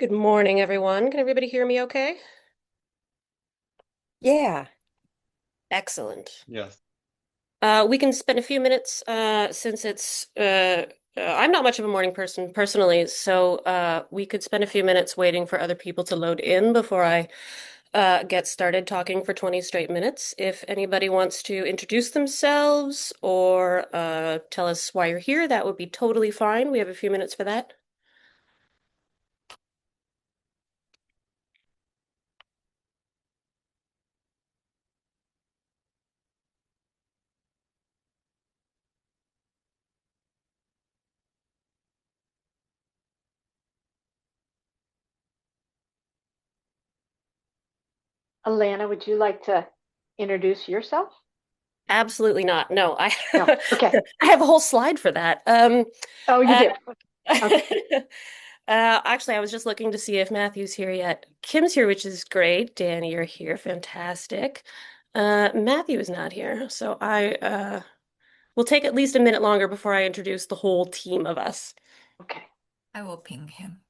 Good morning, everyone. Can everybody hear me okay? Yeah. Excellent. Yes. We can spend a few minutes since I'm not much of a morning person personally, so we could spend a few minutes waiting for other people to load in before I get started talking for 20 straight minutes. If anybody wants to introduce themselves or tell us why you're here, that would be totally fine. We have a few minutes for that. Alana, would you like to introduce yourself? Absolutely not. No, I No. Okay. I have a whole slide for that. Oh, you Uh, do. Okay. Actually, I was just looking to see if Matthew's here yet. Kim's here, which is great. Danny, you're here. Fantastic. Matthew is not here, so I will take at least a minute longer before I introduce the whole team of us. Okay. I will ping him.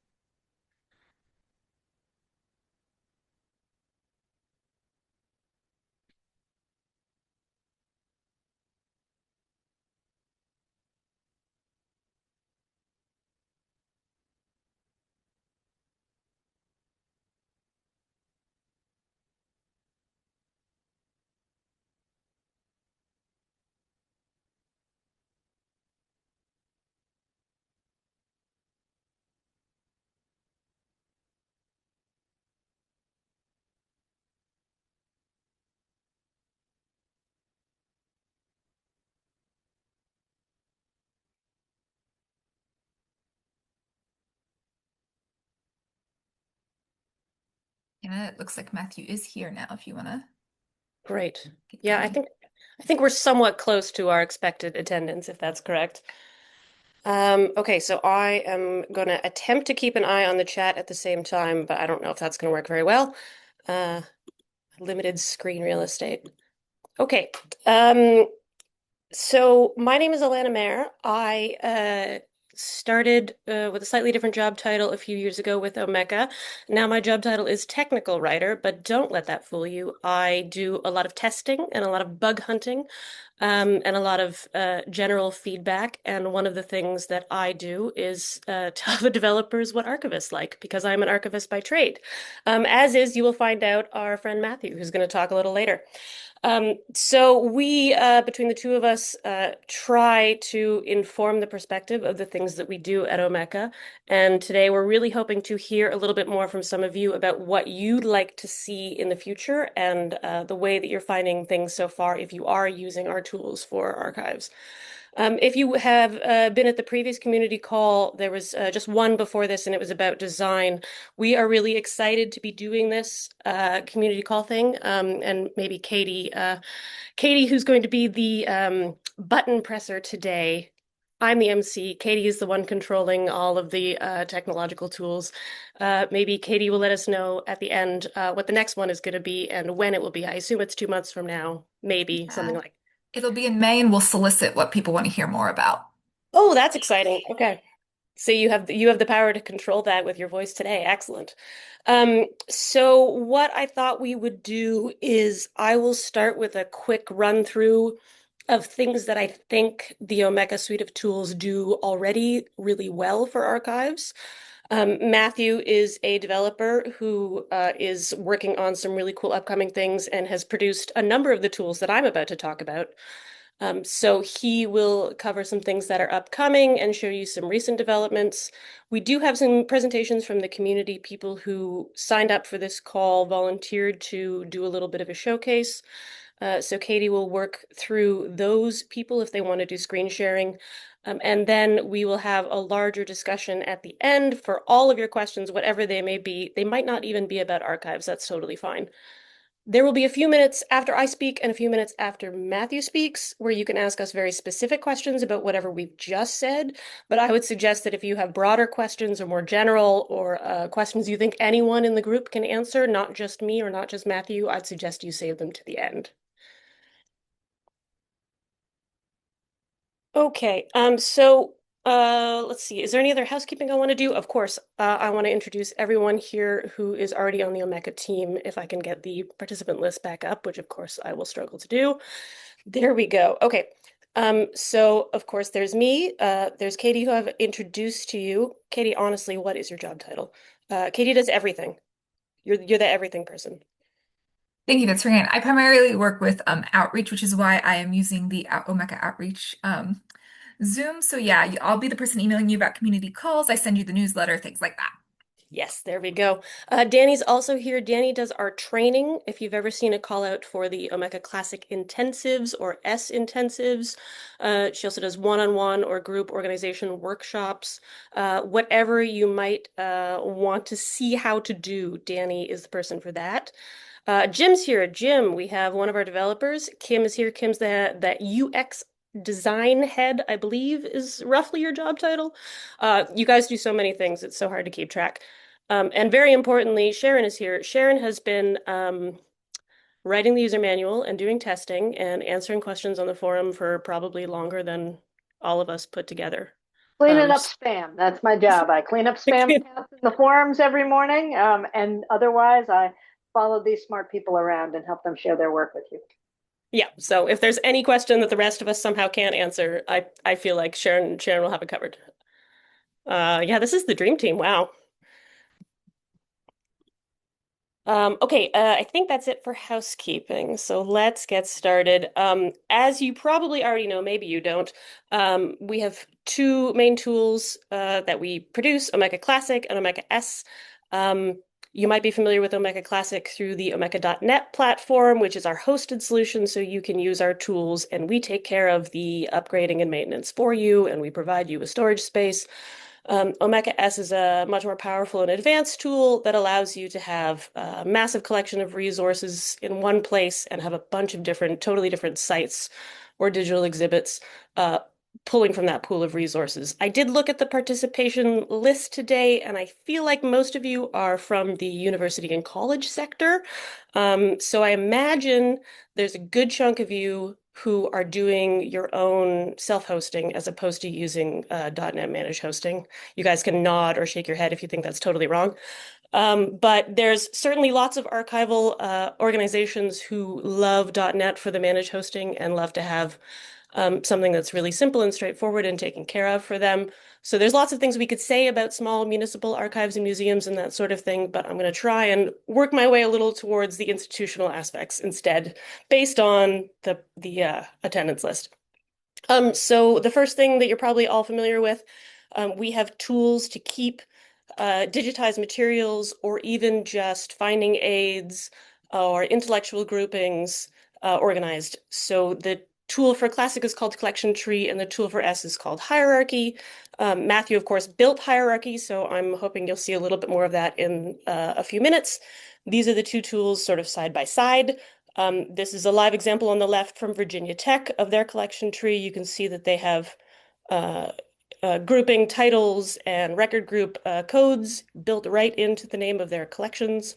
Yeah, it looks like Matthew is here now if you want to Great. get Yeah, going. I think we're somewhat close to our expected attendance, if that's correct. Okay, so I am going to attempt to keep an eye on the chat at the same time, but I don't know if that's going to work very well. Uh, Limited screen real estate. Okay. Um, So my name is Alana Mayer. I started with a slightly different job title a few years ago with Omeka. Now my job title is technical writer, but don't let that fool you. I do a lot of testing and a lot of bug hunting, and a lot of general feedback. And one of the things that I do is tell the developers what archivists like, because I'm an archivist by trade. As is, you will find out our friend Matthew, who's going to talk a little later. So we, between the two of us, try to inform the perspective of the things that we do at Omeka. And today we're really hoping to hear a little bit more from some of you about what you'd like to see in the future and the way that you're finding things so far if you are using our tools for archives. If you have been at the previous community call, there was just one before this, and it was about design. We are really excited to be doing this community call thing, and maybe Katie, who's going to be the button presser today. I'm the MC. Katie is the one controlling all of the technological tools. Maybe Katie will let us know at the end what the next one is going to be and when it will be. I assume it's 2 months from now, maybe something Yeah. like. It'll be in May and we'll solicit what people want to hear more about. Oh, that's exciting. Okay. So you have the power to control that with your voice today. Excellent. So what I thought we would do is I will start with a quick run through of things that I think the Omeka suite of tools do already really well for archives. Matthew is a developer who is working on some really cool upcoming things and has produced a number of the tools that I'm about to talk about. So he will cover some things that are upcoming and show you some recent developments. We do have some presentations from the community, people who signed up for this call, volunteered to do a little bit of a showcase. So Katie will work through those people if they want to do screen sharing. And then we will have a larger discussion at the end for all of your questions, whatever they may be. They might not even be about archives. That's totally fine. There will be a few minutes after I speak and a few minutes after Matthew speaks where you can ask us very specific questions about whatever we've just said. But I would suggest that if you have broader questions or more general or questions you think anyone in the group can answer, not just me or not just Matthew, I'd suggest you save them to the end. Okay, so Let's see. Is there any other housekeeping I want to do? Of course, I want to introduce everyone here who is already on the Omeka team if I can get the participant list back up, which of course I will struggle to do. There we go. Okay. So of course there's me. There's Katie who I've introduced to you. Katie, honestly, what is your job title? Katie does everything. You're the everything person. Thank you, that's Fran. I primarily work with outreach, which is why I am using the Omeka Outreach Zoom. So yeah, I'll be the person emailing you about community calls. I send you the newsletter, things like that. Yes, there we go. Danny's also here. Danny does our training. If you've ever seen a call out for the Omeka Classic Intensives or S Intensives, she also does one-on-one or group organization workshops. Whatever you might want to see how to do, Danny is the person for that. Jim's here. Jim, we have one of our developers. Kim is here. Kim's the UX design head, I believe, is roughly your job title. You guys do so many things, it's so hard to keep track. And very importantly, Sharon is here. Sharon has been writing the user manual and doing testing and answering questions on the forum for probably longer than all of us put together. Cleaning Um, up spam. That's my job. I clean up spam accounts in the forums every morning. And otherwise, I follow these smart people around and help them share their work with you. yeah, so if there's any question that the rest of us somehow can't answer, I feel like Sharon will have it covered. Yeah, this is the dream team. Wow. Okay, I think that's it for housekeeping. So let's get started. As you probably already know, maybe you don't, we have two main tools that we produce, Omeka Classic and Omeka S. You might be familiar with Omeka Classic through the Omeka.net platform, which is our hosted solution, so you can use our tools and we take care of the upgrading and maintenance for you, and we provide you with storage space. Omeka S is a much more powerful and advanced tool that allows you to have a massive collection of resources in one place and have a bunch of different, totally different sites or digital exhibits pulling from that pool of resources. I did look at the participation list today, and I feel like most of you are from the university and college sector. So I imagine there's a good chunk of you who are doing your own self-hosting as opposed to using .NET Managed Hosting. You guys can nod or shake your head if you think that's totally wrong. But there's certainly lots of archival organizations who love .NET for the managed hosting and love to have something that's really simple and straightforward and taken care of for them. So there's lots of things we could say about small municipal archives and museums and that sort of thing, but I'm going to try and work my way a little towards the institutional aspects instead, based on the attendance list. So the first thing that you're probably all familiar with, we have tools to keep digitized materials or even just finding aids or intellectual groupings organized. So the tool for Classic is called Collection Tree, and the tool for S is called Hierarchy. Matthew, of course, built Hierarchy, so I'm hoping you'll see a little bit more of that in a few minutes. These are the two tools sort of side by side. This is a live example on the left from Virginia Tech of their collection tree. You can see that they have uh, grouping titles and record group codes built right into the name of their collections,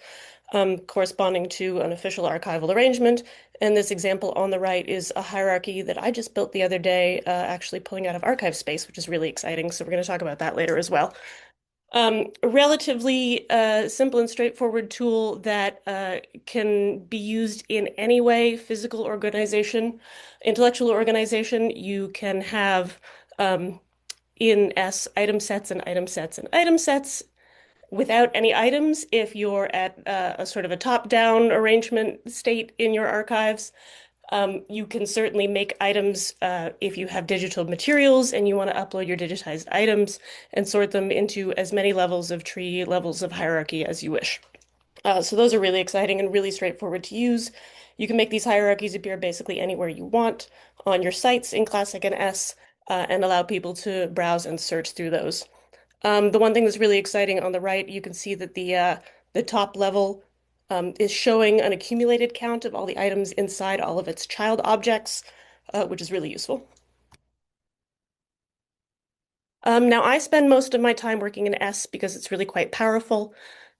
corresponding to an official archival arrangement. And this example on the right is a hierarchy that I just built the other day, actually pulling out of archive space, which is really exciting. So we're going to talk about that later as well. A relatively simple and straightforward tool that can be used in any way, physical organization, intellectual organization. You can have in S item sets and item sets and item sets without any items if you're at a sort of a top-down arrangement state in your archives. You can certainly make items if you have digital materials and you want to upload your digitized items and sort them into as many levels of tree, levels of hierarchy as you wish. So those are really exciting and really straightforward to use. You can make these hierarchies appear basically anywhere you want on your sites in Classic and S and allow people to browse and search through those. The one thing that's really exciting on the right, you can see that the top level is showing an accumulated count of all the items inside all of its child objects, which is really useful. Now, I spend most of my time working in S because it's really quite powerful,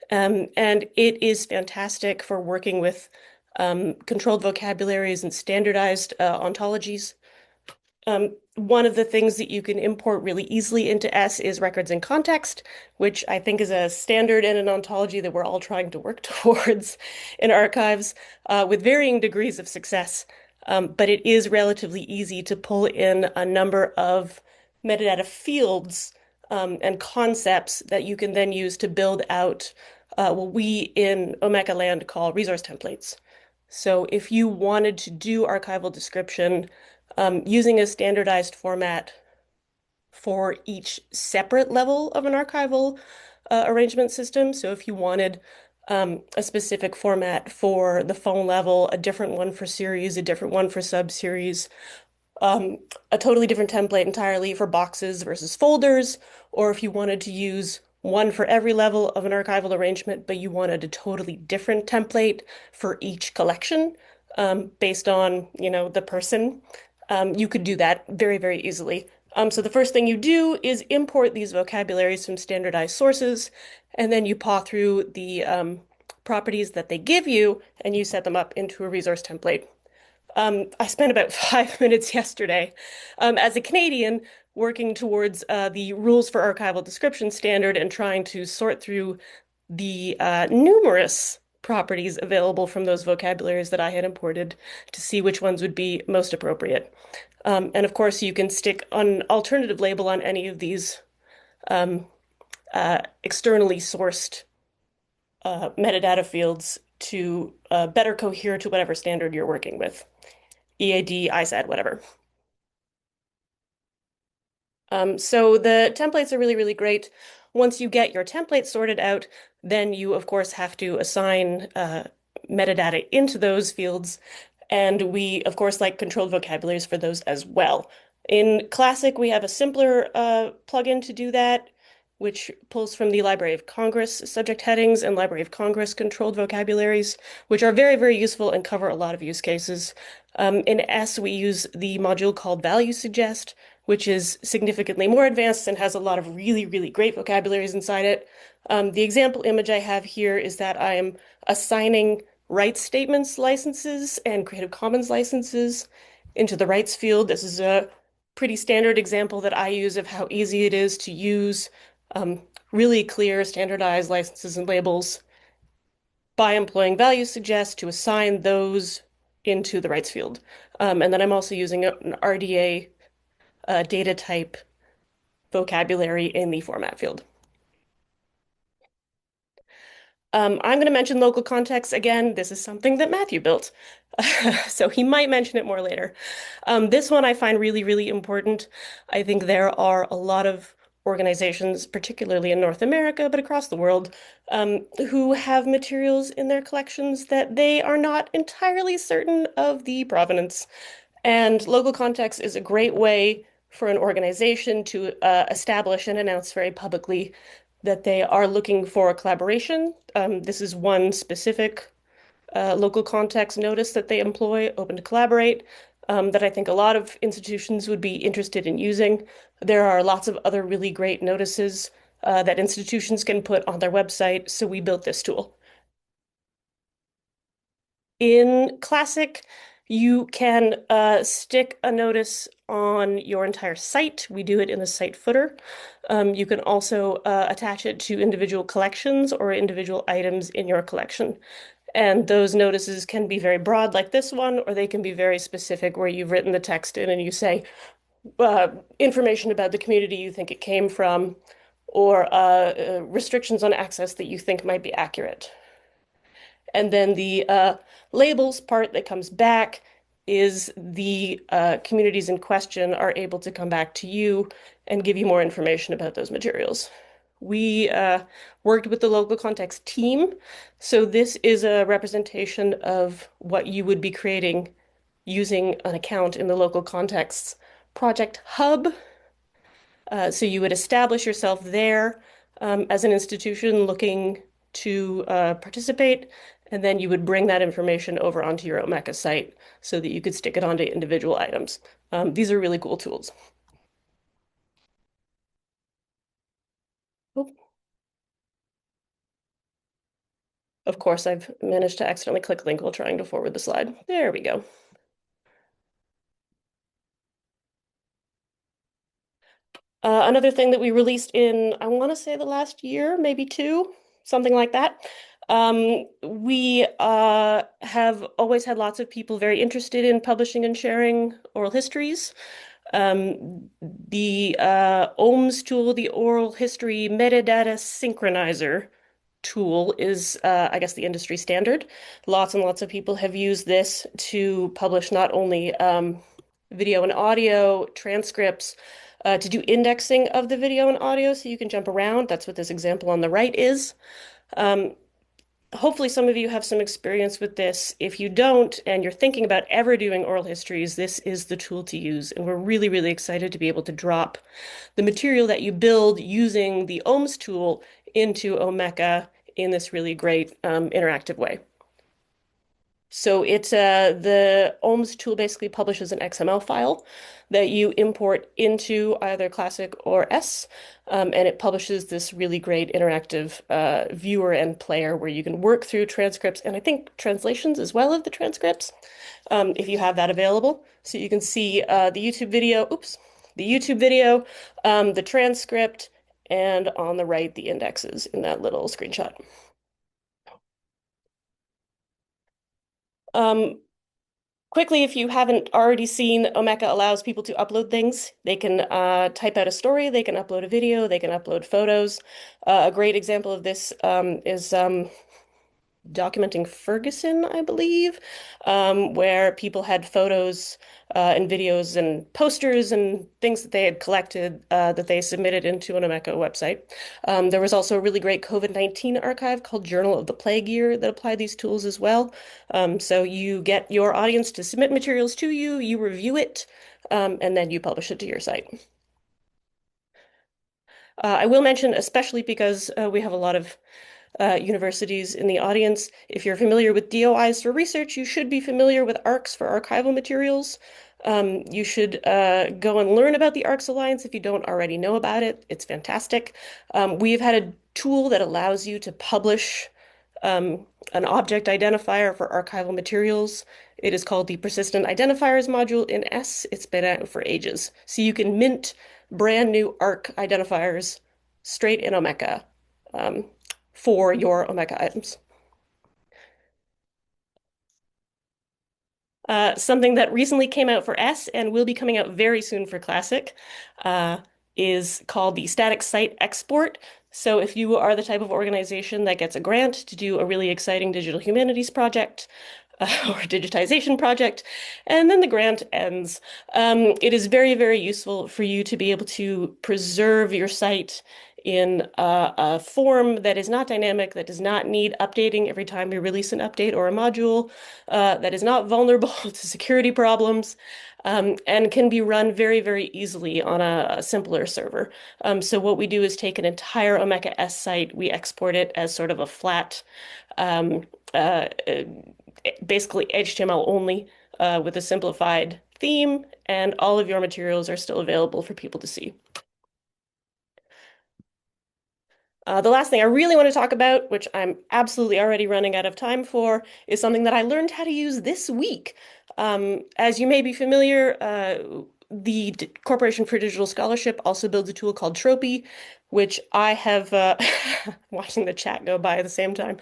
and it is fantastic for working with controlled vocabularies and standardized ontologies. One of the things that you can import really easily into S is records in context, which I think is a standard and an ontology that we're all trying to work towards in archives, with varying degrees of success. But it is relatively easy to pull in a number of metadata fields, and concepts that you can then use to build out what we in Omeka land call resource templates. So if you wanted to do archival description, using a standardized format for each separate level of an archival arrangement system. So if you wanted a specific format for the phone level, a different one for series, a different one for sub-series, um, a totally different template entirely for boxes versus folders, or if you wanted to use one for every level of an archival arrangement, but you wanted a totally different template for each collection, based on, the person, you could do that very, very easily. So the first thing you do is import these vocabularies from standardized sources, and then you paw through the properties that they give you, and you set them up into a resource template. I spent about 5 minutes yesterday, as a Canadian, working towards the rules for archival description standard and trying to sort through the numerous properties available from those vocabularies that I had imported to see which ones would be most appropriate. And of course, you can stick an alternative label on any of these um, externally sourced metadata fields to better cohere to whatever standard you're working with. EAD, ISAD, whatever. So the templates are really, really great. Once you get your template sorted out, then you, of course, have to assign metadata into those fields. And we, of course, like controlled vocabularies for those as well. In Classic, we have a simpler plugin to do that, which pulls from the Library of Congress subject headings and Library of Congress controlled vocabularies, which are very, very useful and cover a lot of use cases. In S, we use the module called Value Suggest, which is significantly more advanced and has a lot of really, really great vocabularies inside it. The example image I have here is that I am assigning rights statements licenses and Creative Commons licenses into the rights field. This is a pretty standard example that I use of how easy it is to use um, really clear, standardized licenses and labels by employing value suggest to assign those into the rights field. And then I'm also using an RDA data type vocabulary in the format field. I'm going to mention local context again. This is something that Matthew built, so he might mention it more later. This one I find really, really important. I think there are a lot of organizations, particularly in North America, but across the world, who have materials in their collections that they are not entirely certain of the provenance. And local context is a great way for an organization to establish and announce very publicly that they are looking for a collaboration. This is one specific local context notice that they employ, open to collaborate, that I think a lot of institutions would be interested in using. There are lots of other really great notices that institutions can put on their website, so we built this tool. In Classic, you can stick a notice on your entire site. We do it in the site footer. You can also attach it to individual collections or individual items in your collection. And those notices can be very broad, like this one, or they can be very specific, where you've written the text in and you say information about the community you think it came from, or restrictions on access that you think might be accurate. And then the labels part that comes back is the communities in question are able to come back to you and give you more information about those materials. We worked with the local context team. So this is a representation of what you would be creating using an account in the local contexts project hub. So you would establish yourself there as an institution looking to participate, and then you would bring that information over onto your Omeka site so that you could stick it onto individual items. These are really cool tools. Oh, of course, I've managed to accidentally click link while trying to forward the slide. There we go. Another thing that we released in, I want to say the last year, maybe two, something like that. We have always had lots of people very interested in publishing and sharing oral histories. The OHMS tool, the Oral History Metadata Synchronizer tool, is, I guess, the industry standard. Lots and lots of people have used this to publish not only video and audio transcripts, to do indexing of the video and audio so you can jump around. That's what this example on the right is. Um, Hopefully some of you have some experience with this. If you don't, and you're thinking about ever doing oral histories, this is the tool to use. And we're really, really excited to be able to drop the material that you build using the OHMS tool into Omeka in this really great interactive way. So it's the OHMS tool basically publishes an XML file that you import into either Classic or S, and it publishes this really great interactive viewer and player where you can work through transcripts and I think translations as well of the transcripts, if you have that available. So you can see the YouTube video, oops, the YouTube video, the transcript, and on the right, the indexes in that little screenshot. Um, Quickly, if you haven't already seen, Omeka allows people to upload things. They can type out a story, they can upload a video, they can upload photos. A great example of this is documenting Ferguson, I believe, where people had photos and videos and posters and things that they had collected that they submitted into an Omeka website. There was also a really great COVID-19 archive called Journal of the Plague Year that applied these tools as well. So you get your audience to submit materials to you, you review it, and then you publish it to your site. I will mention, especially because we have a lot of universities in the audience. If you're familiar with DOIs for research, you should be familiar with ARCs for archival materials. You should go and learn about the ARCs Alliance if you don't already know about it. It's fantastic. We've had a tool that allows you to publish an object identifier for archival materials. It is called the Persistent Identifiers module in S. It's been out for ages. So you can mint brand new ARC identifiers straight in Omeka. For your Omeka items. Something that recently came out for S and will be coming out very soon for Classic uh, is called the Static Site Export. So if you are the type of organization that gets a grant to do a really exciting digital humanities project, or digitization project, and then the grant ends. It is very, very useful for you to be able to preserve your site in a form that is not dynamic, that does not need updating every time you release an update or a module, that is not vulnerable to security problems, and can be run very, very easily on a simpler server. So what we do is take an entire Omeka S site, we export it as sort of a flat um, uh, basically HTML only with a simplified theme, and all of your materials are still available for people to see. The last thing I really want to talk about, which I'm absolutely already running out of time for, is something that I learned how to use this week. As you may be familiar, the Corporation for Digital Scholarship also builds a tool called Tropy, which I have, watching the chat go by at the same time,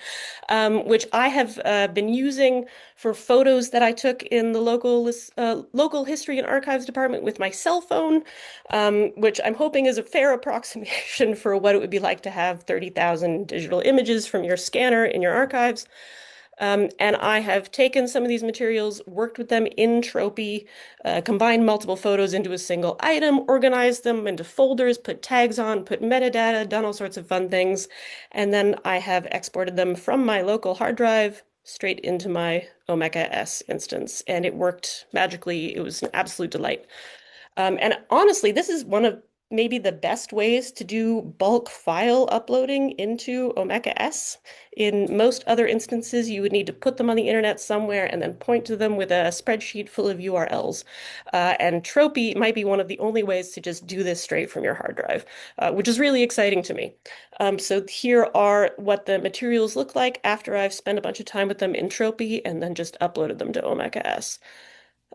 which I have been using for photos that I took in the local history and archives department with my cell phone, which I'm hoping is a fair approximation for what it would be like to have 30,000 digital images from your scanner in your archives. And I have taken some of these materials, worked with them in Tropy, combined multiple photos into a single item, organized them into folders, put tags on, put metadata, done all sorts of fun things. And then I have exported them from my local hard drive straight into my Omeka S instance. And it worked magically. It was an absolute delight. And honestly, this is one of maybe the best ways to do bulk file uploading into Omeka S. In most other instances, you would need to put them on the internet somewhere and then point to them with a spreadsheet full of URLs. And Tropy might be one of the only ways to just do this straight from your hard drive, which is really exciting to me. So here are what the materials look like after I've spent a bunch of time with them in Tropy and then just uploaded them to Omeka S.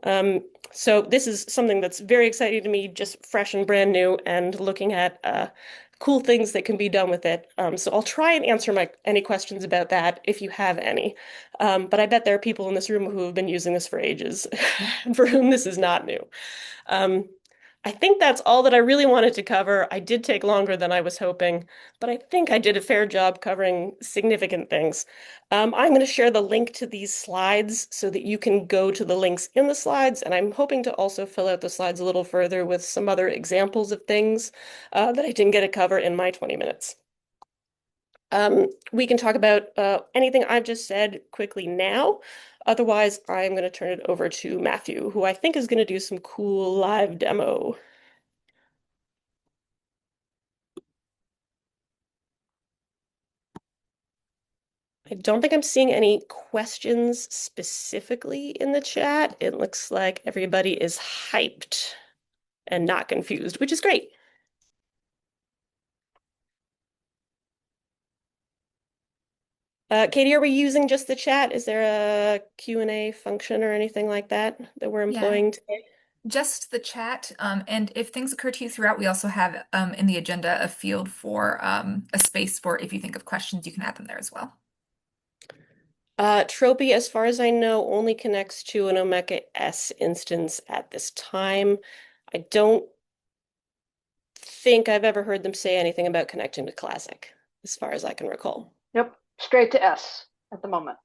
Um, so this is something that's very exciting to me, just fresh and brand new, and looking at cool things that can be done with it. So I'll try and answer my any questions about that if you have any. But I bet there are people in this room who have been using this for ages, and for whom this is not new. Um, I think that's all that I really wanted to cover. I did take longer than I was hoping, but I think I did a fair job covering significant things. I'm going to share the link to these slides so that you can go to the links in the slides, and I'm hoping to also fill out the slides a little further with some other examples of things that I didn't get to cover in my 20 minutes. We can talk about anything I've just said quickly now. Otherwise, I'm going to turn it over to Matthew, who I think is going to do some cool live demo. I don't think I'm seeing any questions specifically in the chat. It looks like everybody is hyped and not confused, which is great. Katie, are we using just the chat? Is there a Q&A function or anything like that that we're Yeah, employing today? just the chat. And if things occur to you throughout, we also have in the agenda a field for a space for if you think of questions, you can add them there as well. Tropy, as far as I know, only connects to an Omeka S instance at this time. I don't think I've ever heard them say anything about connecting to Classic, as far as I can recall. Yep, straight to S at the moment.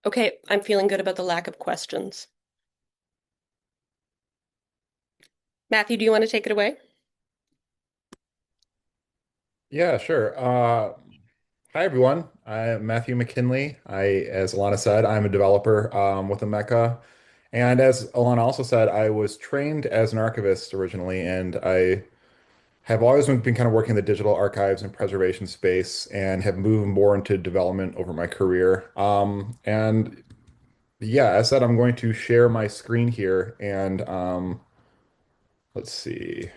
Okay, I'm feeling good about the lack of questions. Matthew, do you want to take it away? Yeah, sure. Hi everyone. I'm Matthew McKinley. As Alana said, I'm a developer with Omeka. And as Alana also said, I was trained as an archivist originally, and I have always been kind of working in the digital archives and preservation space and have moved more into development over my career. And yeah, as said, I'm going to share my screen here and let's see,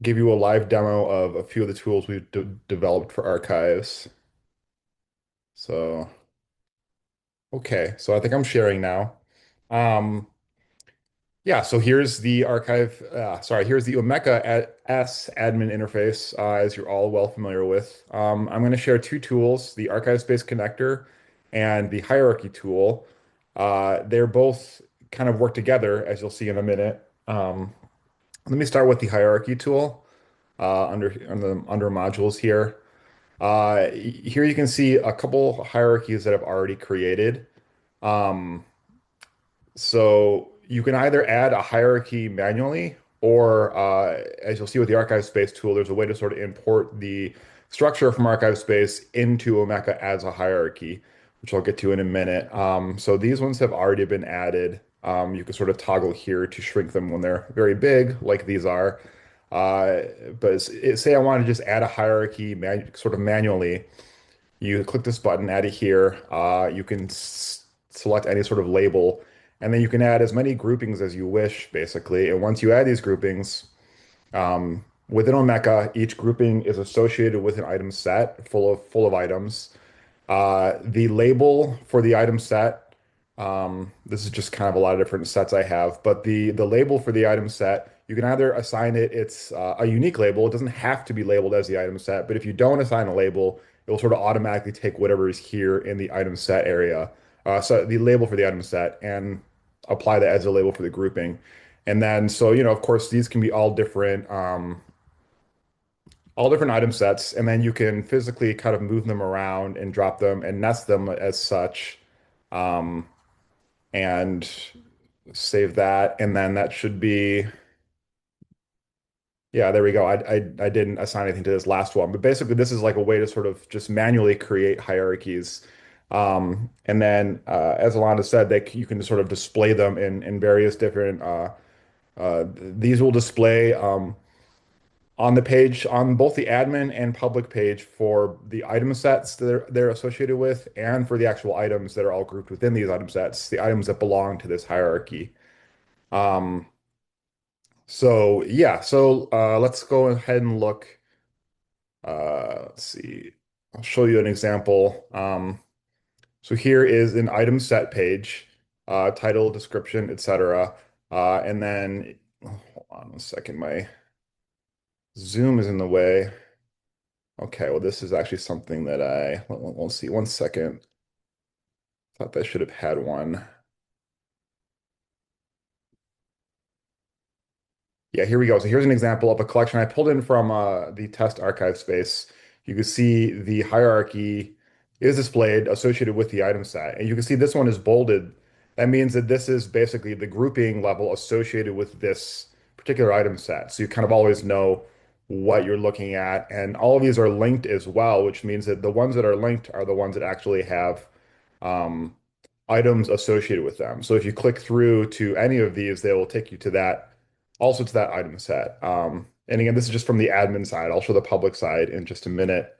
give you a live demo of a few of the tools we've developed for archives. So. Okay, so I think I'm sharing now. Um, yeah, so here's the archive, here's the Omeka S admin interface, as you're all well familiar with. I'm going to share two tools, the archive space connector and the hierarchy tool. They're both kind of work together, as you'll see in a minute. Let me start with the hierarchy tool under modules here. Here you can see a couple hierarchies that I've already created. Um, So you can either add a hierarchy manually, or as you'll see with the archive space tool, there's a way to sort of import the structure from archive space into Omeka as a hierarchy, which I'll get to in a minute. So these ones have already been added. You can sort of toggle here to shrink them when they're very big, like these are. Uh, but say I want to just add a hierarchy sort of manually. You click this button, add it here. You can select any sort of label, and then you can add as many groupings as you wish, basically. And once you add these groupings, within Omeka, each grouping is associated with an item set full of items. The label for the item set, this is just kind of a lot of different sets I have, but the label for the item set, you can either assign it's a unique label. It doesn't have to be labeled as the item set, but if you don't assign a label, it will sort of automatically take whatever is here in the item set area. So the label for the item set and apply that as a label for the grouping. And then, so, of course, these can be all different item sets, and then you can physically kind of move them around and drop them and nest them as such, um, and save that. And then that should be, yeah, there we go. I didn't assign anything to this last one, but basically this is like a way to sort of just manually create hierarchies. And then, as Alana said, you can sort of display them in various different. These will display. on the page, on both the admin and public page for the item sets that they're associated with, and for the actual items that are all grouped within these item sets, the items that belong to this hierarchy. Um, so yeah, so let's go ahead and look. Let's see. I'll show you an example. So here is an item set page, title, description, etc. And then, hold on one second, my Zoom is in the way. Okay, well, this is actually something that we'll see. One second. Thought that should have had one. Yeah, here we go. So here's an example of a collection I pulled in from the test archive space. You can see the hierarchy is displayed associated with the item set. And you can see this one is bolded. That means that this is basically the grouping level associated with this particular item set. So you kind of always know what you're looking at. And all of these are linked as well, which means that the ones that are linked are the ones that actually have um, items associated with them. So if you click through to any of these, they will take you to that also to that item set. And again, this is just from the admin side. I'll show the public side in just a minute.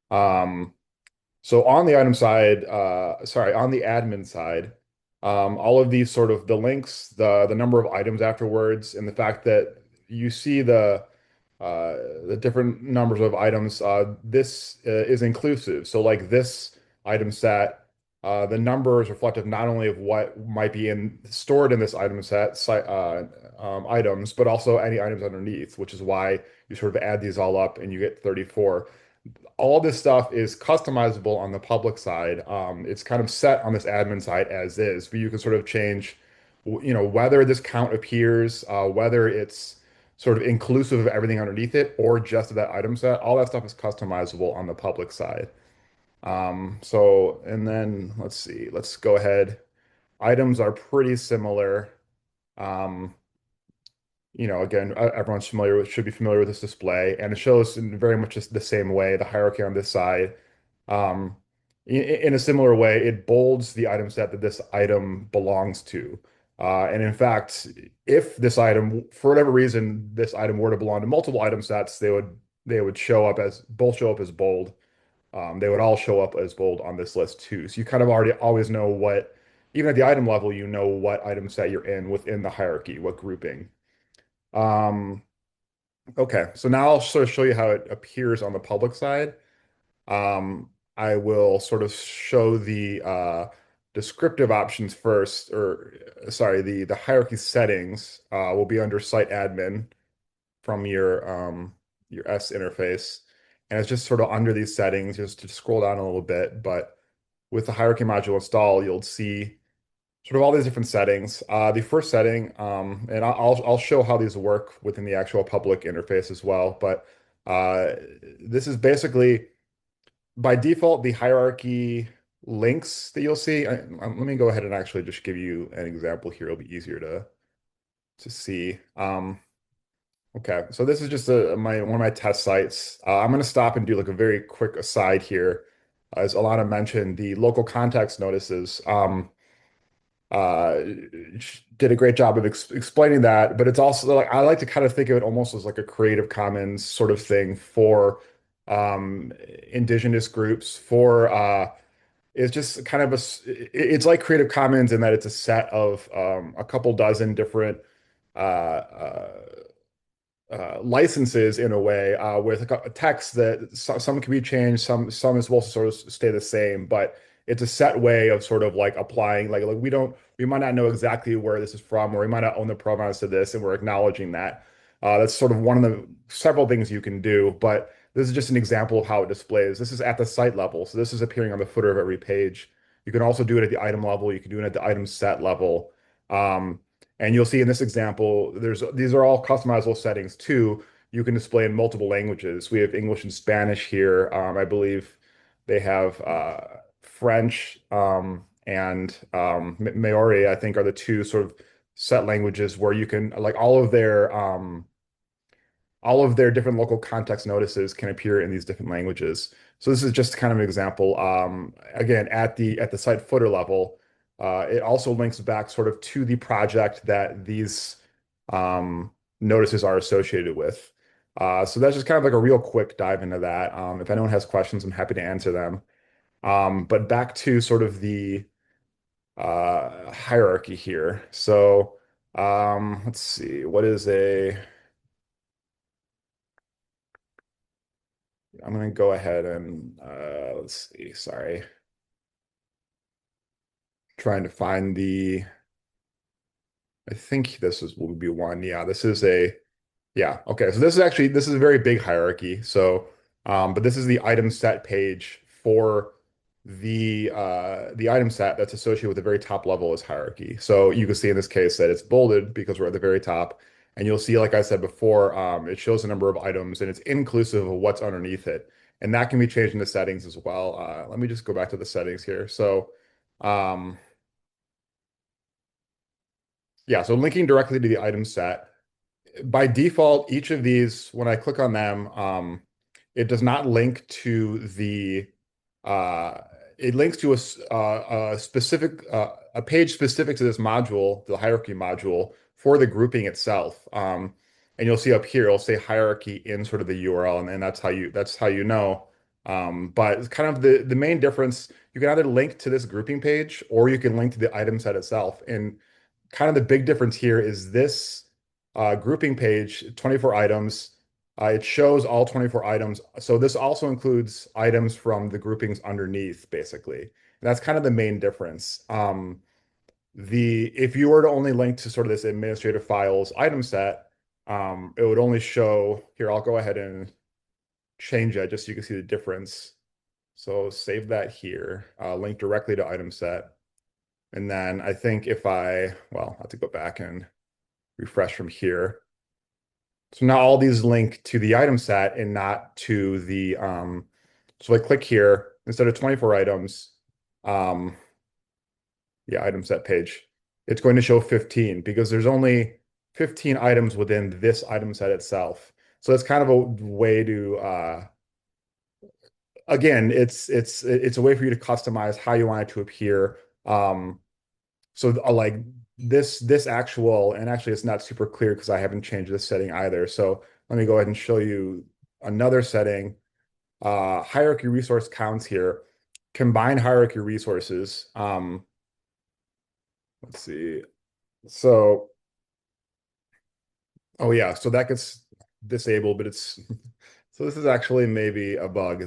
Um, so on the item side, sorry, on the admin side, all of these sort of the links, the number of items afterwards, and the fact that you see the different numbers of items, this is inclusive. So like this item set, the number is reflective not only of what might be stored in this item set, items, but also any items underneath, which is why you sort of add these all up and you get 34. All this stuff is customizable on the public side. It's kind of set on this admin side as is, but you can sort of change, whether this count appears, whether it's sort of inclusive of everything underneath it or just of that item set. All that stuff is customizable on the public side. And then let's see, let's go ahead. Items are pretty similar. Um, again, everyone's should be familiar with this display, and it shows in very much just the same way, the hierarchy on this side. Um, in a similar way, it bolds the item set that this item belongs to. And in fact, if this item, for whatever reason, this item were to belong to multiple item sets, they would both show up as bold. They would all show up as bold on this list too. So you kind of already always know even at the item level, you know what item set you're in within the hierarchy, what grouping. Um, okay, so now I'll sort of show you how it appears on the public side. I will sort of show the descriptive options first, or sorry, the hierarchy settings will be under site admin from your S interface. And it's just sort of under these settings, just to scroll down a little bit. But with the hierarchy module installed, you'll see sort of all these different settings. The first setting, and I'll show how these work within the actual public interface as well. But this is basically by default the hierarchy links that you'll see. Let me go ahead and actually just give you an example here. It'll be easier to see. Okay, so this is just one of my test sites. I'm going to stop and do like a very quick aside here. As Alana mentioned, the local context notices. Uh, did a great job of explaining that, but it's also like I like to kind of think of it almost as like a Creative Commons sort of thing for indigenous groups. It's just kind of it's like Creative Commons in that it's a set of a couple dozen different uh, uh, licenses in a way with a text that some can be changed, some is supposed to sort of stay the same, but it's a set way of sort of like applying like we might not know exactly where this is from, or we might not own the provenance to this, and we're acknowledging that. That's sort of one of the several things you can do, but this is just an example of how it displays. This is at the site level, so this is appearing on the footer of every page. You can also do it at the item level. You can do it at the item set level. Um, and you'll see in this example, these are all customizable settings too. You can display in multiple languages. We have English and Spanish here. I believe they have French and Maori, I think, are the two sort of set languages where you can like all of their different local context notices can appear in these different languages. So this is just kind of an example. Again, at the site footer level, it also links back sort of to the project that these notices are associated with. So that's just kind of like a real quick dive into that. If anyone has questions, I'm happy to answer them. But back to sort of the hierarchy here. So let's see, what is a, I'm going to go ahead and let's see, sorry, trying to find the, I think this is will be one. Yeah, this is a, yeah, okay. So this is a very big hierarchy. So, but this is the item set page for the item set that's associated with the very top level is hierarchy. So you can see in this case that it's bolded because we're at the very top. And you'll see, like I said before, it shows the number of items and it's inclusive of what's underneath it. And that can be changed in the settings as well. Let me just go back to the settings here. So, um, yeah, so linking directly to the item set. By default, each of these, when I click on them, it does not link to the uh, it links to a specific a page specific to this module, the hierarchy module for the grouping itself. And you'll see up here, it'll say hierarchy in sort of the URL, and that's how you know. But it's kind of the main difference. You can either link to this grouping page or you can link to the item set itself. And kind of the big difference here is this grouping page, 24 items. It shows all 24 items. So this also includes items from the groupings underneath, basically. And that's kind of the main difference. The if you were to only link to sort of this administrative files item set, it would only show here. I'll go ahead and change it just so you can see the difference. So save that here, link directly to item set. And then I think if well, I have to go back and refresh from here. So now all these link to the item set and not to the, so I click here, instead of 24 items, um, yeah, item set page, it's going to show 15 because there's only 15 items within this item set itself. So that's kind of a way to, again, it's a way for you to customize how you want it to appear. So like this actual, and actually it's not super clear because I haven't changed this setting either. So let me go ahead and show you another setting. Hierarchy resource counts here. Combine hierarchy resources. Let's see. So, oh yeah, so that gets disabled, but it's so this is actually maybe a bug.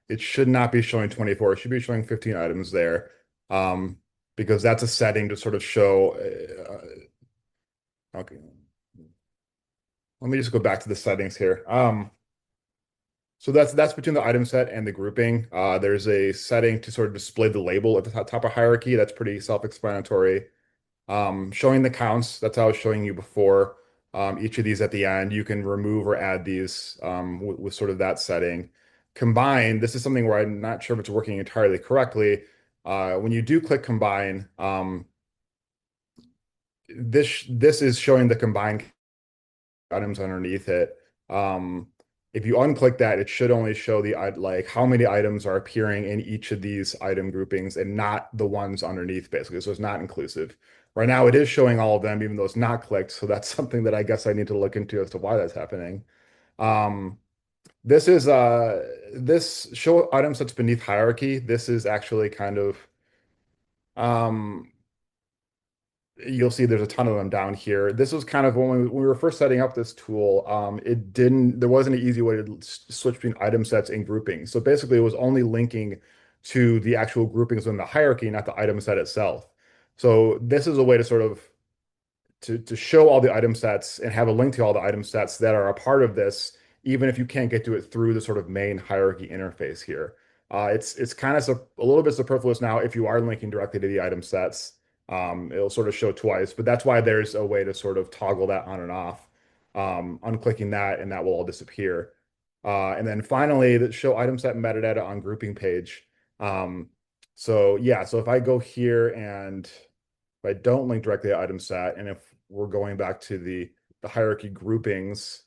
It should not be showing 24. It should be showing 15 items there. Because that's a setting to sort of show. Okay, let me just go back to the settings here. So that's between the item set and the grouping. There's a setting to sort of display the label at the top of hierarchy. That's pretty self-explanatory. Showing the counts, that's how I was showing you before. Each of these at the end, you can remove or add these with sort of that setting. Combine, this is something where I'm not sure if it's working entirely correctly. When you do click combine, this is showing the combined items underneath it. If you unclick that, it should only show the like how many items are appearing in each of these item groupings and not the ones underneath, basically. So it's not inclusive. Right now, it is showing all of them, even though it's not clicked. So that's something that I guess I need to look into as to why that's happening. This is this show item sets beneath hierarchy. This is actually kind of um you'll see there's a ton of them down here. This was kind of when we were first setting up this tool, there wasn't an easy way to switch between item sets and groupings. So basically it was only linking to the actual groupings in the hierarchy, not the item set itself. So this is a way to sort of to show all the item sets and have a link to all the item sets that are a part of this, even if you can't get to it through the sort of main hierarchy interface here. It's kind of a little bit superfluous now if you are linking directly to the item sets. It'll sort of show twice, but that's why there's a way to sort of toggle that on and off. Unclicking that and that will all disappear. And then finally, the show item set metadata on grouping page. So yeah, so if I go here and if I don't link directly to item set, and if we're going back to the hierarchy groupings,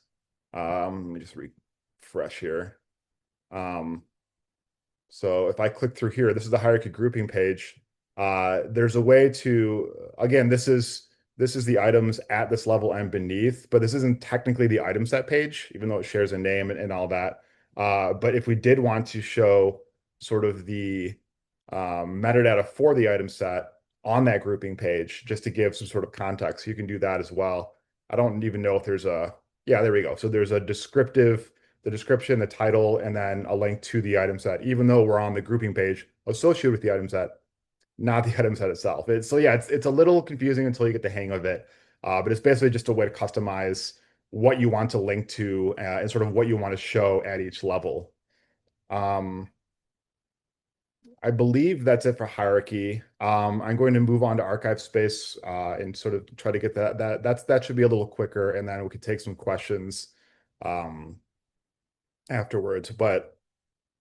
let me just refresh here. So if I click through here, this is the hierarchy grouping page. There's a way to, again, this this is the items at this level and beneath, but this isn't technically the item set page, even though it shares a name and all that. But if we did want to show sort of the metadata for the item set on that grouping page, just to give some sort of context, you can do that as well. I don't even know if there's yeah, there we go. So there's a descriptive, the description, the title, and then a link to the item set, even though we're on the grouping page associated with the item set, not the item set itself. So yeah, it's a little confusing until you get the hang of it. But it's basically just a way to customize what you want to link to and sort of what you want to show at each level. I believe that's it for hierarchy. I'm going to move on to archive space and sort of try to get that should be a little quicker, and then we could take some questions um, afterwards. But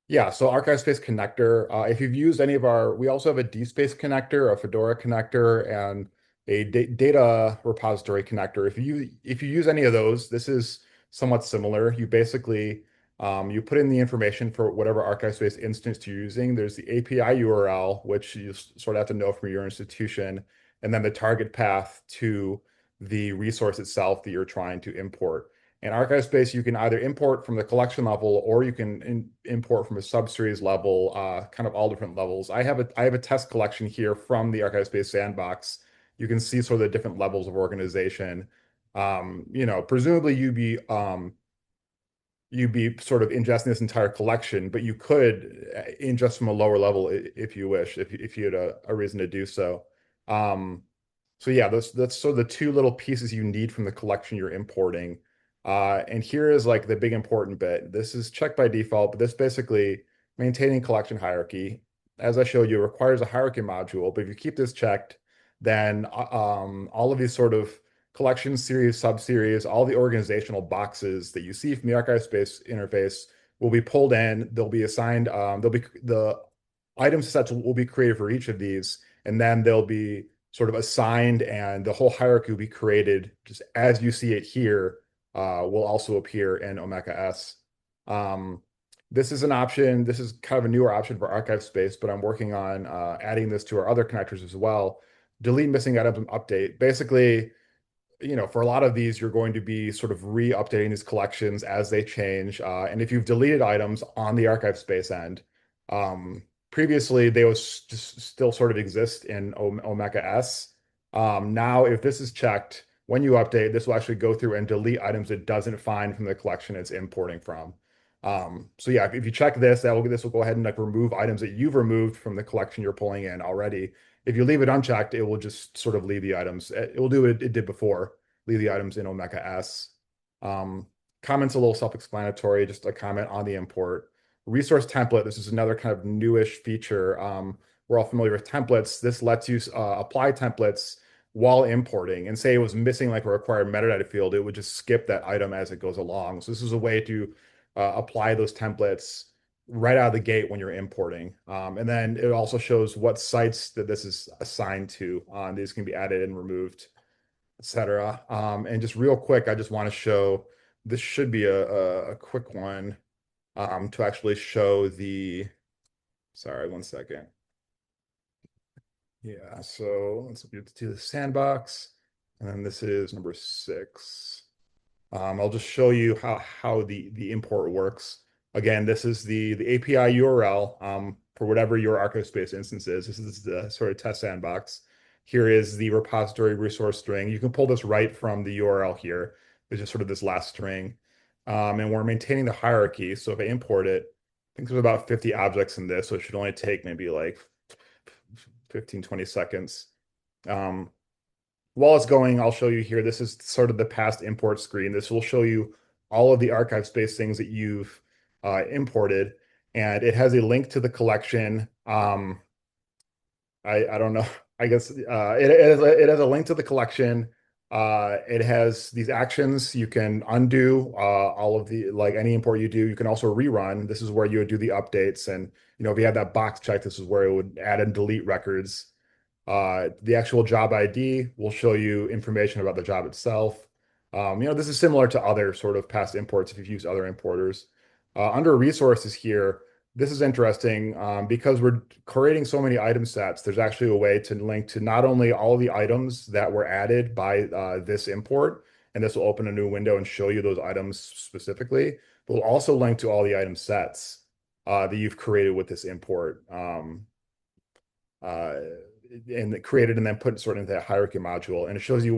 yeah, so archive space connector. If you've used any of we also have a DSpace connector, a Fedora connector, and a data repository connector. If you use any of those, this is somewhat similar. You basically you put in the information for whatever archive space instance you're using. There's the API URL, which you sort of have to know from your institution, and then the target path to the resource itself that you're trying to import. In archive space, you can either import from the collection level or you can import from a subseries level, kind of all different levels. I have a test collection here from the archive space sandbox. You can see sort of the different levels of organization. Presumably you'd be sort of ingesting this entire collection, but you could ingest from a lower level if you wish, if you had a reason to do so. So yeah, that's sort of the two little pieces you need from the collection you're importing. And here is like the big important bit. This is checked by default, but this basically maintaining collection hierarchy, as I showed you, requires a hierarchy module. But if you keep this checked, then all of these sort of collection series, sub-series, all the organizational boxes that you see from the archive space interface will be pulled in. They'll be assigned, the item sets will be created for each of these, and then they'll be sort of assigned, and the whole hierarchy will be created just as you see it here, will also appear in Omeka S. This is an option. This is kind of a newer option for archive space, but I'm working on adding this to our other connectors as well. Delete missing items and update. Basically, for a lot of these, you're going to be sort of re-updating these collections as they change. And if you've deleted items on the archive space end, previously they would just still sort of exist in Omeka S. Now, if this is checked, when you update, this will actually go through and delete items it doesn't find from the collection it's importing from. So yeah, if you check this, this will go ahead and like remove items that you've removed from the collection you're pulling in already. If you leave it unchecked, it will just sort of leave the items. It will do what it did before, leave the items in Omeka S. Comments a little self-explanatory, just a comment on the import. Resource template, this is another kind of newish feature. We're all familiar with templates. This lets you apply templates while importing, and say it was missing like a required metadata field, it would just skip that item as it goes along. So this is a way to apply those templates right out of the gate when you're importing. And then it also shows what sites that this is assigned to. These can be added and removed, etc. And just real quick, I just want to show, this should be a quick one to actually show sorry, one second. Yeah, so let's get to the sandbox. And then this is number 6. I'll just show you how the import works. Again, this is the API URL for whatever your archive space instance is. This is the sort of test sandbox. Here is the repository resource string. You can pull this right from the URL here. It's just sort of this last string. And we're maintaining the hierarchy. So if I import it, I think there's about 50 objects in this, so it should only take maybe like 15, 20 seconds. While it's going, I'll show you here. This is sort of the past import screen. This will show you all of the archive space things that you've imported, and it has a link to the collection. I don't know. I guess it has a link to the collection. It has these actions. You can undo all of the, like any import you do. You can also rerun. This is where you would do the updates. And, if you had that box checked, this is where it would add and delete records. The actual job ID will show you information about the job itself. This is similar to other sort of past imports if you've used other importers. Under resources here, this is interesting because we're creating so many item sets. There's actually a way to link to not only all the items that were added by this import, and this will open a new window and show you those items specifically, but we'll also link to all the item sets that you've created with this import. Uh, and created and then put sort of into that hierarchy module. And it shows you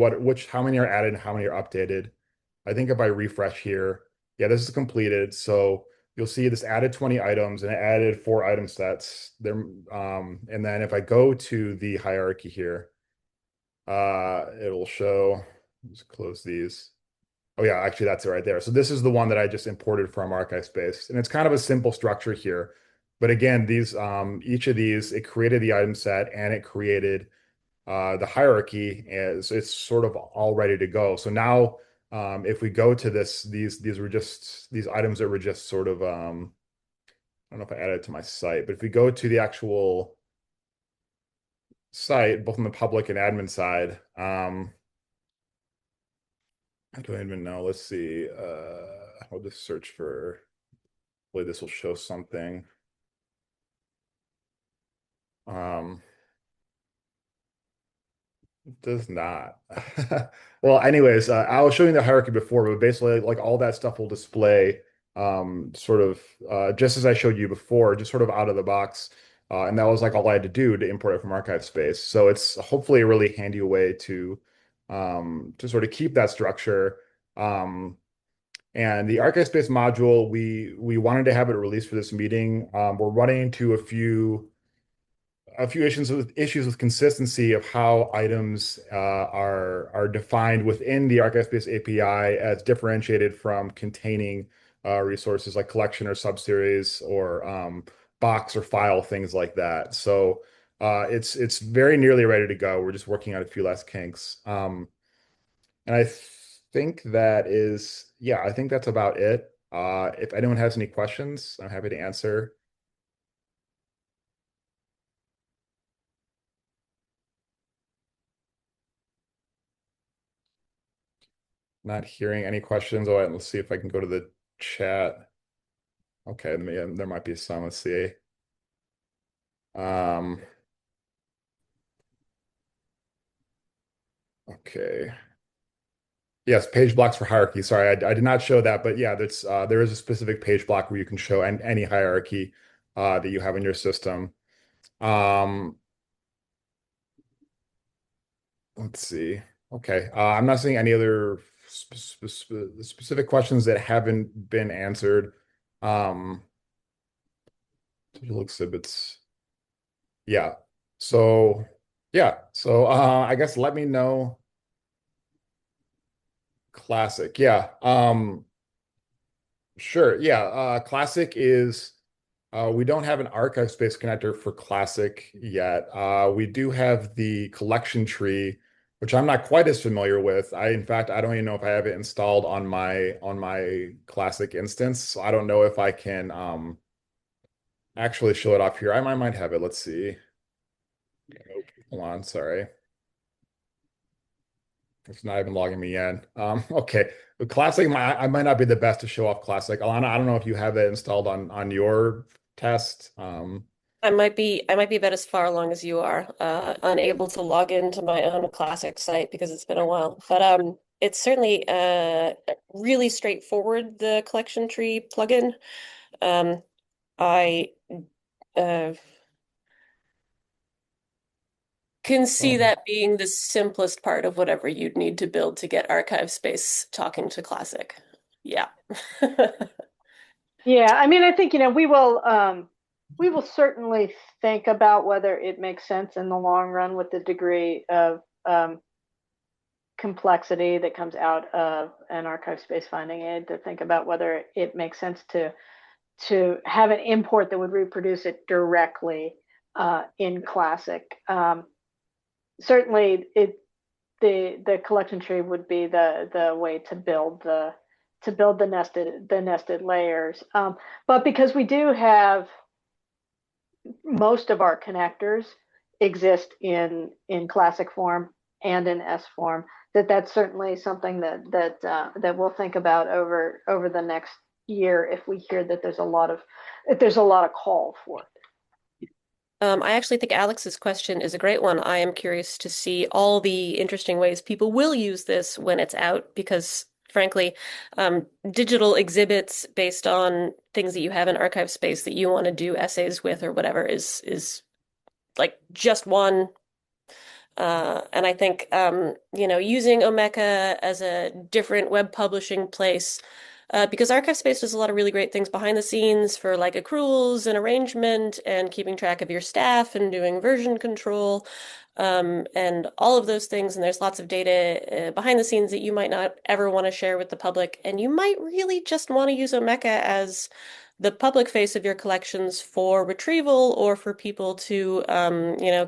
how many are added and how many are updated. I think if I refresh here, yeah, this is completed. So you'll see this added 20 items and it added 4 item sets there. And then if I go to the hierarchy here, it'll show, just close these. Oh yeah, actually that's it right there. So this is the one that I just imported from Archive Space. And it's kind of a simple structure here. But again, these each of these, it created the item set and it created the hierarchy, as it's sort of all ready to go. So now if we go to this, these were just these items that were just sort of I don't know if I added it to my site, but if we go to the actual site, both on the public and admin side, I don't even know. Let's see. I'll just search for, hopefully this will show something. It does not. Well, anyways, I was showing the hierarchy before, but basically like all that stuff will display sort of just as I showed you before, just sort of out of the box. And that was like all I had to do to import it from Archive Space. So it's hopefully a really handy way to sort of keep that structure. And the Archive Space module, we wanted to have it released for this meeting. We're running into a few issues with consistency of how items are defined within the Archive Space API as differentiated from containing resources like collection or subseries or box or file, things like that. So it's very nearly ready to go. We're just working on a few last kinks. And I think that is, yeah, I think that's about it. If anyone has any questions, I'm happy to answer. Not hearing any questions. Oh, let's see if I can go to the chat. Okay, there might be some. Let's see. Um, okay. Yes, page blocks for hierarchy. Sorry, I did not show that, but yeah, there is a specific page block where you can show any hierarchy that you have in your system. Um, let's see. Okay, I'm not seeing any other specific questions that haven't been answered. Digital exhibits. Yeah. So yeah. So I guess let me know. Classic. Yeah. Sure. Yeah. Classic is we don't have an archive space connector for Classic yet. We do have the collection tree, which I'm not quite as familiar with. In fact, I don't even know if I have it installed on my Classic instance. So I don't know if I can actually show it off here. I might have it. Let's see. Nope. Hold on. Sorry. It's not even logging me in. Okay. But Classic, I might not be the best to show off Classic. Alana, I don't know if you have that installed on your test. I might be about as far along as you are, unable to log into my own Classic site because it's been a while. But it's certainly really straightforward, the collection tree plugin. I uh, can see Oh, that being the simplest part of whatever you'd need to build to get archive space talking to Classic. Yeah. Yeah, I mean, I think, we will certainly think about whether it makes sense in the long run with the degree of complexity that comes out of an archive space finding aid, to think about whether it makes sense to have an import that would reproduce it directly in Classic. Certainly, the collection tree would be the way to build the nested layers. But because we do have most of our connectors exist in Classic form and in S form, that's certainly something that we'll think about over the next year if we hear that there's a lot of call for it. I actually think Alex's question is a great one. I am curious to see all the interesting ways people will use this when it's out, because frankly, digital exhibits based on things that you have in archive space that you want to do essays with or whatever is like just one. And I think, using Omeka as a different web publishing place, because ArchiveSpace does a lot of really great things behind the scenes for like accruals and arrangement and keeping track of your staff and doing version control, and all of those things. And there's lots of data behind the scenes that you might not ever want to share with the public. And you might really just want to use Omeka as the public face of your collections for retrieval or for people to,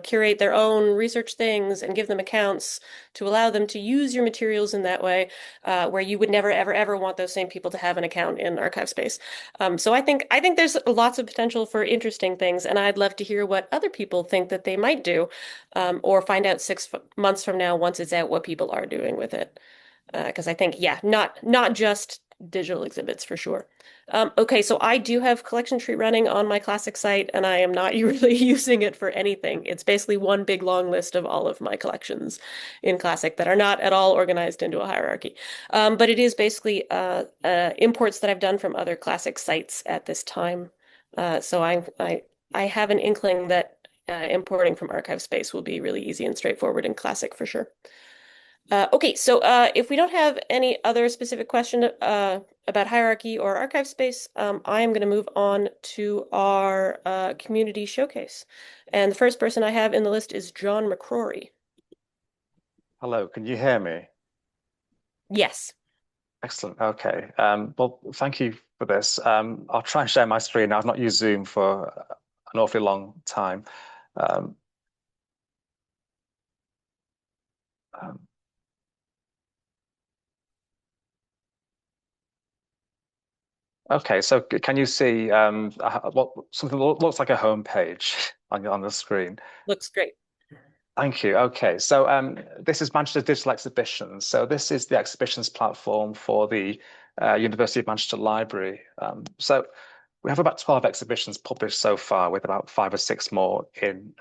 curate their own research things and give them accounts to allow them to use your materials in that way, where you would never, ever, ever want those same people to have an account in archive space. So I think there's lots of potential for interesting things, and I'd love to hear what other people think that they might do, or find out 6 months from now once it's out what people are doing with it. Because I think, yeah, not just digital exhibits for sure. Okay, so I do have Collection Tree running on my Classic site, and I am not really using it for anything. It's basically one big long list of all of my collections in Classic that are not at all organized into a hierarchy. But it is basically imports that I've done from other Classic sites at this time. So I have an inkling that importing from archive space will be really easy and straightforward in Classic for sure. Okay, so if we don't have any other specific question about hierarchy or archive space, I am going to move on to our community showcase. And the first person I have in the list is John McCrory. Hello, can you hear me? Yes. Excellent. Okay. Well, thank you for this. I'll try and share my screen. I've not used Zoom for an awfully long time. Um, um, okay, so can you see what something looks like a home page on the screen? Looks great. Thank you. Okay, so this is Manchester Digital Exhibitions. So this is the exhibitions platform for the University of Manchester Library. So we have about 12 exhibitions published so far, with about 5 or 6 more in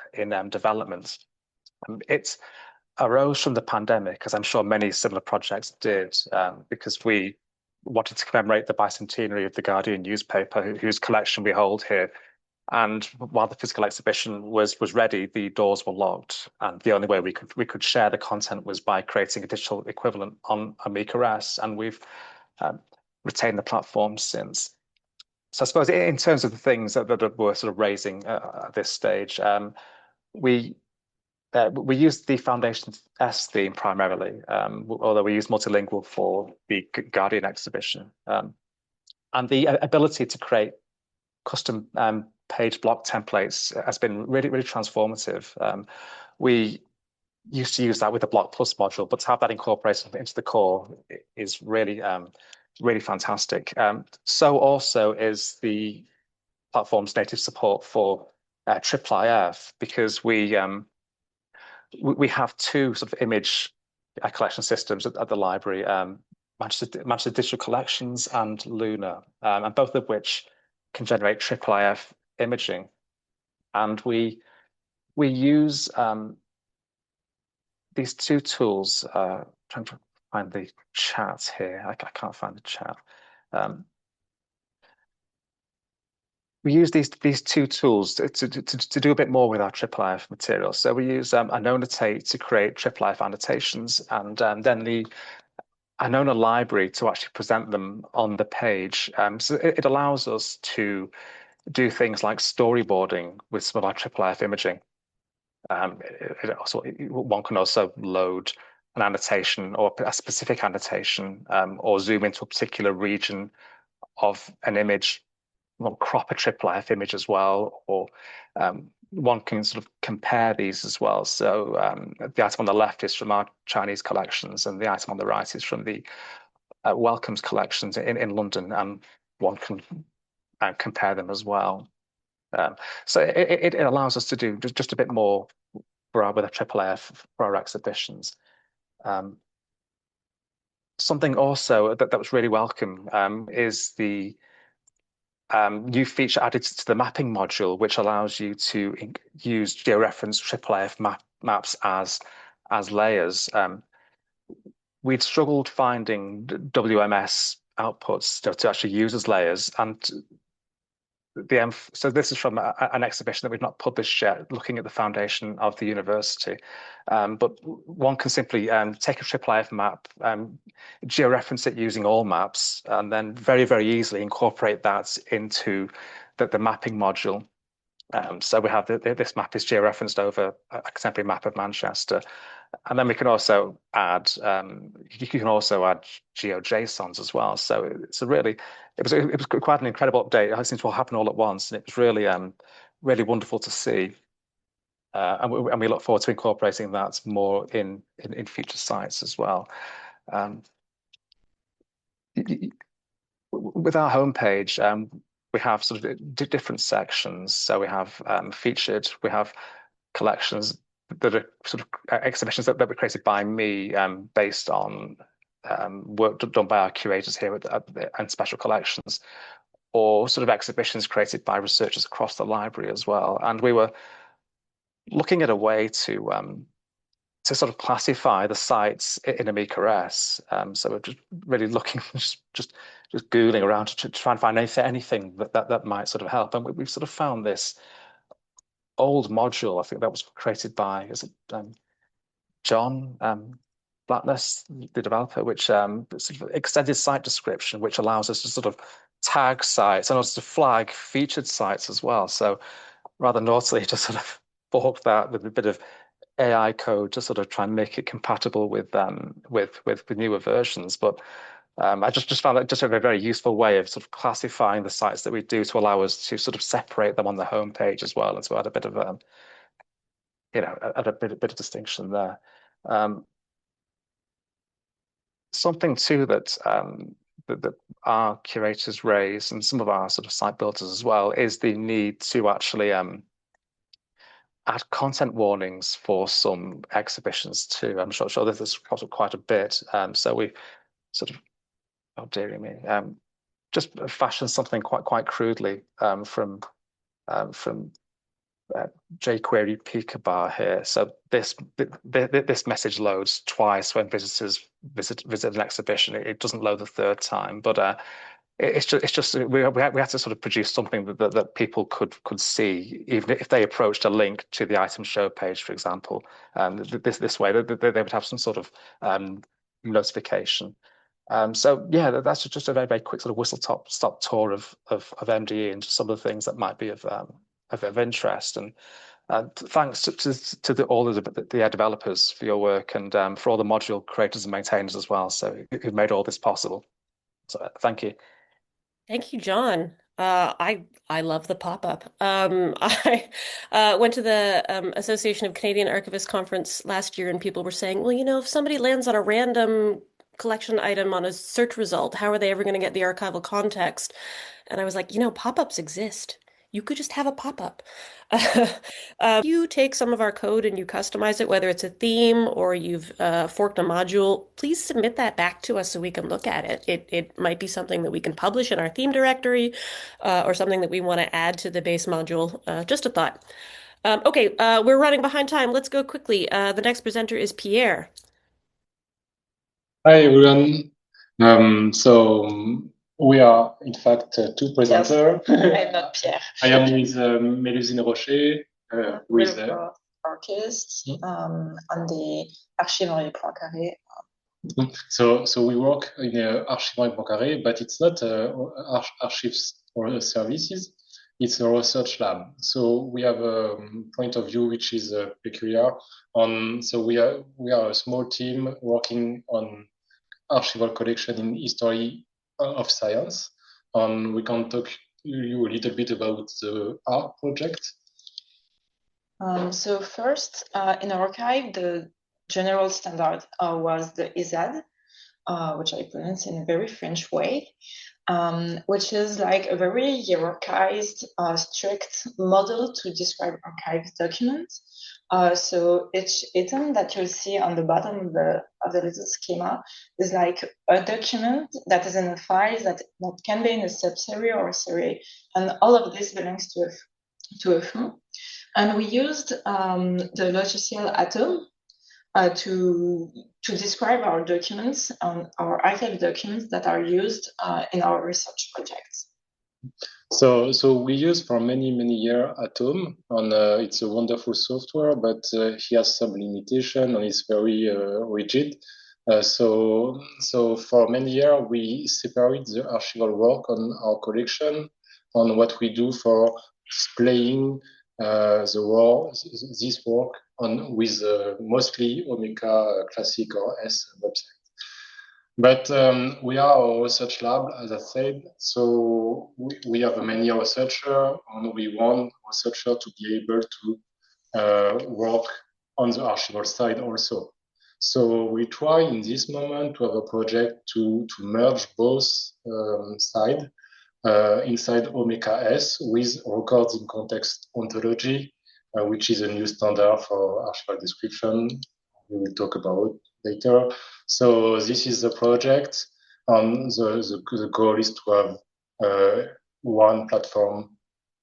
development. It arose from the pandemic, as I'm sure many similar projects did, because we wanted to commemorate the bicentenary of the Guardian newspaper, whose collection we hold here. And while the physical exhibition was ready, the doors were locked, and the only way we could share the content was by creating a digital equivalent on Omeka S, and we've retained the platform since. So I suppose in terms of the things that we're sort of raising at this stage, we use the Foundation S theme primarily, although we use multilingual for the Guardian exhibition, and the ability to create custom page block templates has been really, really transformative. We used to use that with the Block Plus module, but to have that incorporated into the core is really, really fantastic. So also is the platform's native support for IIIF, because we have 2 sort of image collection systems at the library, Manchester Digital Collections and Luna, and both of which can generate IIIF imaging. And we use these 2 tools. Trying to find the chat here. I can't find the chat. We use these 2 tools to do a bit more with our IIIF materials. So we use Annotate to create IIIF annotations, and then the Anona library to actually present them on the page. So it allows us to do things like storyboarding with some of our IIIF imaging. One can also load an annotation or a specific annotation, or zoom into a particular region of an image. One crop a IIIF image as well, or one can sort of compare these as well. So the item on the left is from our Chinese collections, and the item on the right is from the Wellcomes collections in London, and one can compare them as well. So it allows us to do just a bit more with a IIIF for our exhibitions. Something also that was really welcome is the new feature added to the mapping module, which allows you to use georeferenced AAAF maps as layers. We'd struggled finding WMS outputs to actually use as layers, and so this is from an exhibition that we've not published yet, looking at the foundation of the university. But one can simply take a AAAF map, georeference it using all maps, and then very, very easily incorporate that into the mapping module. So we have this map is georeferenced over a contemporary map of Manchester. And then we can also add, you can also add GeoJSONs as well. So it's it was quite an incredible update. It seems to all happen all at once, and it was really, really wonderful to see. And we look forward to incorporating that more in future sites as well. With our homepage, we have sort of different sections. So we have featured, we have collections that are sort of exhibitions that were created by me based on work done by our curators here and special collections, or sort of exhibitions created by researchers across the library as well. And we were looking at a way to sort of classify the sites in Omeka S. So we're just really looking, just Googling around to try and find anything that might sort of help. And we've sort of found this old module, I think that was created by, is it John Blackness, the developer, which sort of extended site description, which allows us to sort of tag sites and also to flag featured sites as well. So rather naughtily, just sort of fork that with a bit of AI code to sort of try and make it compatible with newer versions. But I just found that just a very useful way of sort of classifying the sites that we do to allow us to sort of separate them on the homepage as well, and to add a bit of add a bit of distinction there. Something too that our curators raise, and some of our sort of site builders as well, is the need to actually add content warnings for some exhibitions too. I'm sure this is quite a bit. So we sort of, oh dearie me, just fashioned something quite crudely from jQuery Peekabah here. So this message loads twice when visitors visit an exhibition. It doesn't load the third time, but it's just we had to sort of produce something that people could see, even if they approached a link to the item show page, for example. This way they would have some sort of notification. So yeah, that's just a very, very quick sort of whistle-stop tour of MDE and just some of the things that might be of interest. And thanks to all of the developers for your work, and for all the module creators and maintainers as well, so who've made all this possible. So thank you. Thank you, John. I love the pop-up. I went to the Association of Canadian Archivists conference last year, and people were saying, well, if somebody lands on a random collection item on a search result, how are they ever going to get the archival context? And I was like, pop-ups exist. You could just have a pop-up. You take some of our code and you customize it, whether it's a theme or you've forked a module, please submit that back to us so we can look at it. It might be something that we can publish in our theme directory, or something that we want to add to the base module. Just a thought. Okay, we're running behind time. Let's go quickly. The next presenter is Pierre. Hi everyone. We are in fact two presenters. Yes, I'm not Pierre. I am with Mélusine Rocher, with artists on the Archiverie Poincaré. So we work in Archiverie Poincaré, but it's not archives or services. It's a research lab. So we have a point of view which is peculiar. So we are a small team working on archival collection in history of science. We can talk to you a little bit about the art project. So first, in archive, the general standard was the ESAD, which I pronounce in a very French way, which is like a very hierarchized, strict model to describe archive documents. So each item that you see on the bottom of the little schema is like a document that is in a file that can be in a subseries or a series, and all of this belongs to a font. And we used the logiciel Atom to describe our documents, our archive documents that are used in our research projects. So we use for many years Atom, and it's a wonderful software, but he has some limitation and it's very rigid. So for many years we separate the archival work on our collection on what we do for displaying this work on with mostly Omeka Classic or S website. But we are a research lab, as I said, so we have many researchers, and we want researchers to be able to work on the archival side also. So we try in this moment to have a project to merge both sides inside Omeka S with records in context ontology, which is a new standard for archival description. We will talk about later. So this is the project. The goal is to have one platform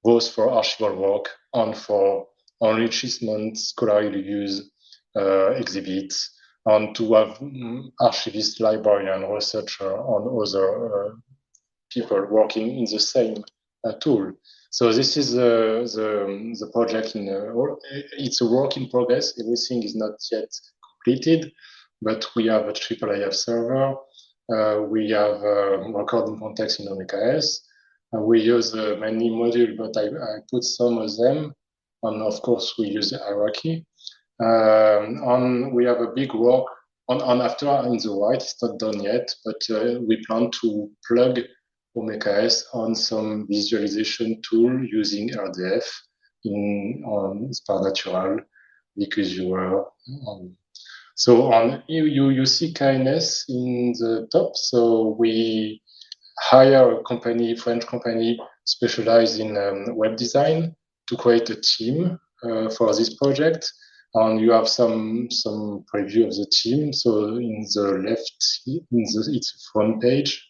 both for archival work and for enrichment, scholarly use, exhibits, and to have archivists, librarian, researcher, and other people working in the same tool. So this is the project. It's a work in progress. Everything is not yet completed, but we have a IIIF server. We have recording context in Omeka S. We use many modules, but I put some of them. And of course, we use the hierarchy. And we have a big work on after in the right. It's not done yet, but we plan to plug Omeka S on some visualization tool using RDF on Star Natural because you are so on you see KNS in the top. So we hire a company, French company, specialized in web design to create a team for this project. And you have some preview of the team. So in the left, its front page,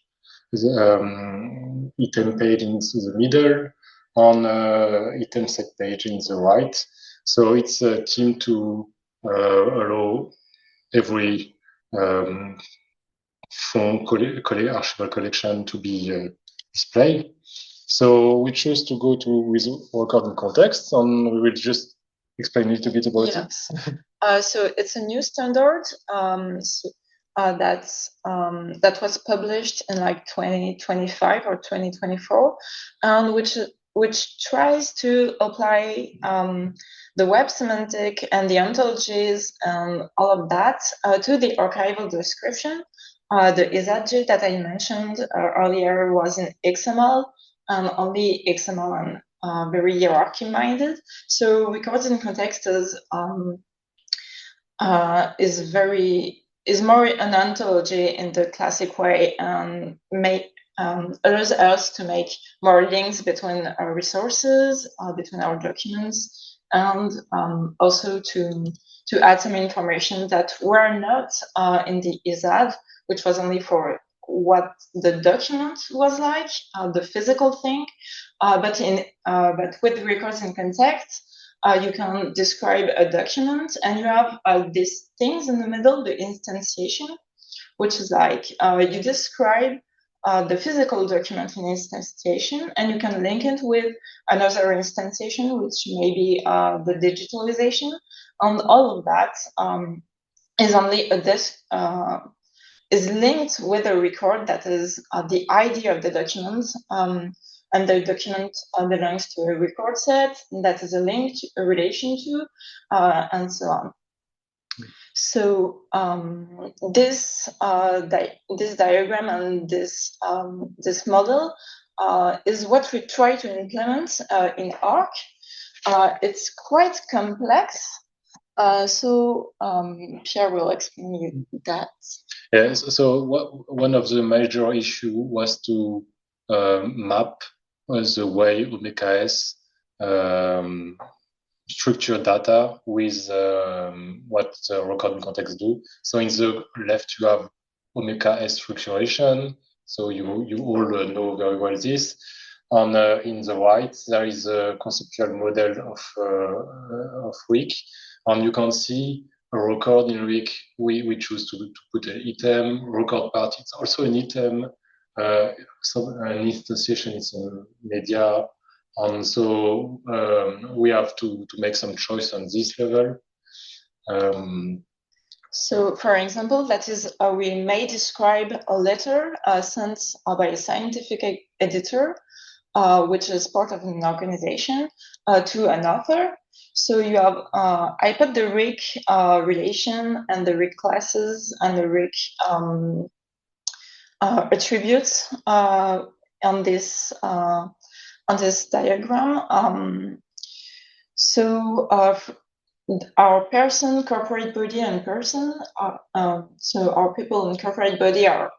the item page in the middle, on item set page in the right. So it's a team to allow every font archival collection to be displayed. So we choose to go with recording context, and we will just explain a little bit about it. So it's a new standard that was published in like 2025 or 2024, and which tries to apply the web semantic and the ontologies and all of that to the archival description. The ISAJ that I mentioned earlier was in XML, and only XML and very hierarchy-minded. So recording context is more an ontology in the classic way, and allows us to make more links between our resources, between our documents, and also to add some information that were not in the ISAD, which was only for what the document was like, the physical thing, but with records in context, you can describe a document, and you have these things in the middle, the instantiation, which is like you describe the physical document in instantiation, and you can link it with another instantiation, which may be the digitalization, and all of that is only is linked with a record that is the ID of the document. And the document belongs to a record set that is a link, a relation to, and so on. So this diagram and this model is what we try to implement in ARC. It's quite complex. So Pierre will explain you that. Yes. So one of the major issues was to map the way Omeka S structure data with what record context do. So in the left, you have Omeka S structuration. So you all know very well this. And in the right, there is a conceptual model of week. And you can see a record in week. We choose to put an item. Record part, it's also an item. So an instantiation is a media. And so we have to make some choice on this level. So, for example, that is, we may describe a letter sent by a scientific editor, which is part of an organization, to an author. So you have, I put the RIC relation and the RIC classes and the RIC attributes on this diagram. So our person, corporate body, and person. So our people and corporate body are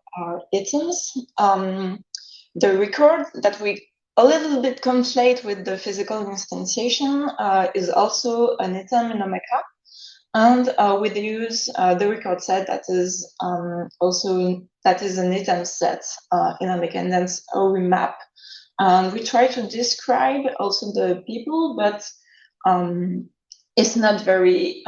items. The record that we a little bit conflate with the physical instantiation is also an item in Omeka. And we use the record set that is also that is an item set in Omeka, and that's how we map. And we try to describe also the people, but it's not very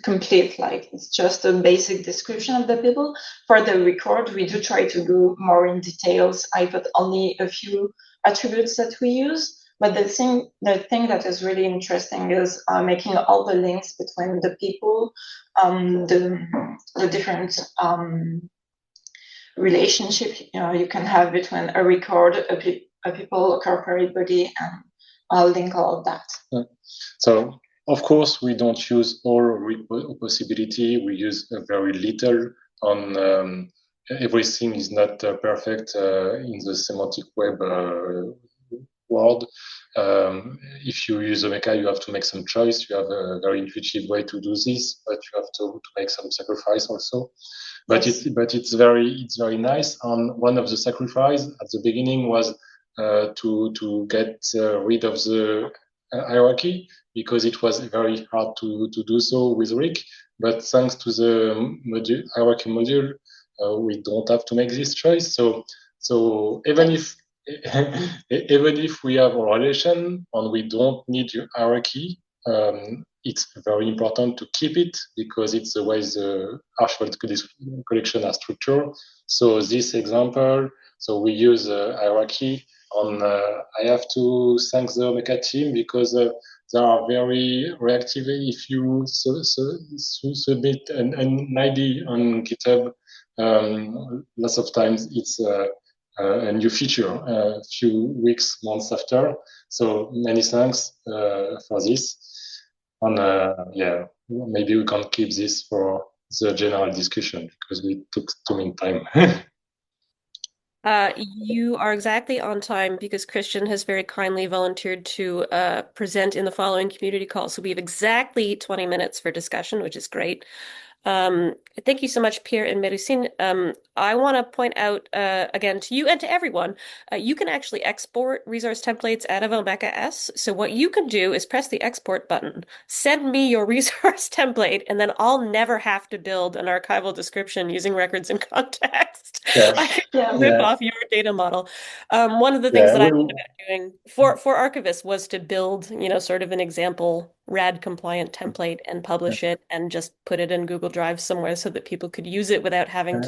complete. Like, it's just a basic description of the people. For the record, we do try to go more in details. I put only a few attributes that we use, but the thing that is really interesting is making all the links between the people, the different relationship you can have between a record, a people, a corporate body, and I'll link all of that. So, of course, we don't use all possibility. We use very little on everything is not perfect in the semantic web world. If you use Omeka, you have to make some choice. You have a very intuitive way to do this, but you have to make some sacrifice also. But Yes. it's very nice. And one of the sacrifice at the beginning was to get rid of the hierarchy, because it was very hard to do so with RIC. But thanks to the hierarchy module, we don't have to make this choice. So even if even if we have a relation and we don't need hierarchy, it's very important to keep it, because it's the way the archival collection are structured. So this example, so we use a hierarchy. I have to thank the Omeka team, because they are very reactive. If you submit an ID on GitHub, lots of times it's a new feature a few weeks, months after. So many thanks for this. And yeah, maybe we can keep this for the general discussion, because we took too many time. You are exactly on time, because Christian has very kindly volunteered to present in the following community call. So we have exactly 20 minutes for discussion, which is great. Thank you so much, Pierre and Melusine. I want to point out again to you and to everyone, you can actually export resource templates out of Omeka S. So what you can do is press the export button, send me your resource template, and then I'll never have to build an archival description using records in context. Yeah. I can Yeah. rip Yeah. off your data model. One of the things Yeah, that I thought about doing for archivists was to build, sort of an example RAD compliant template and publish it and just put it in Google Drive somewhere so that people could use it without having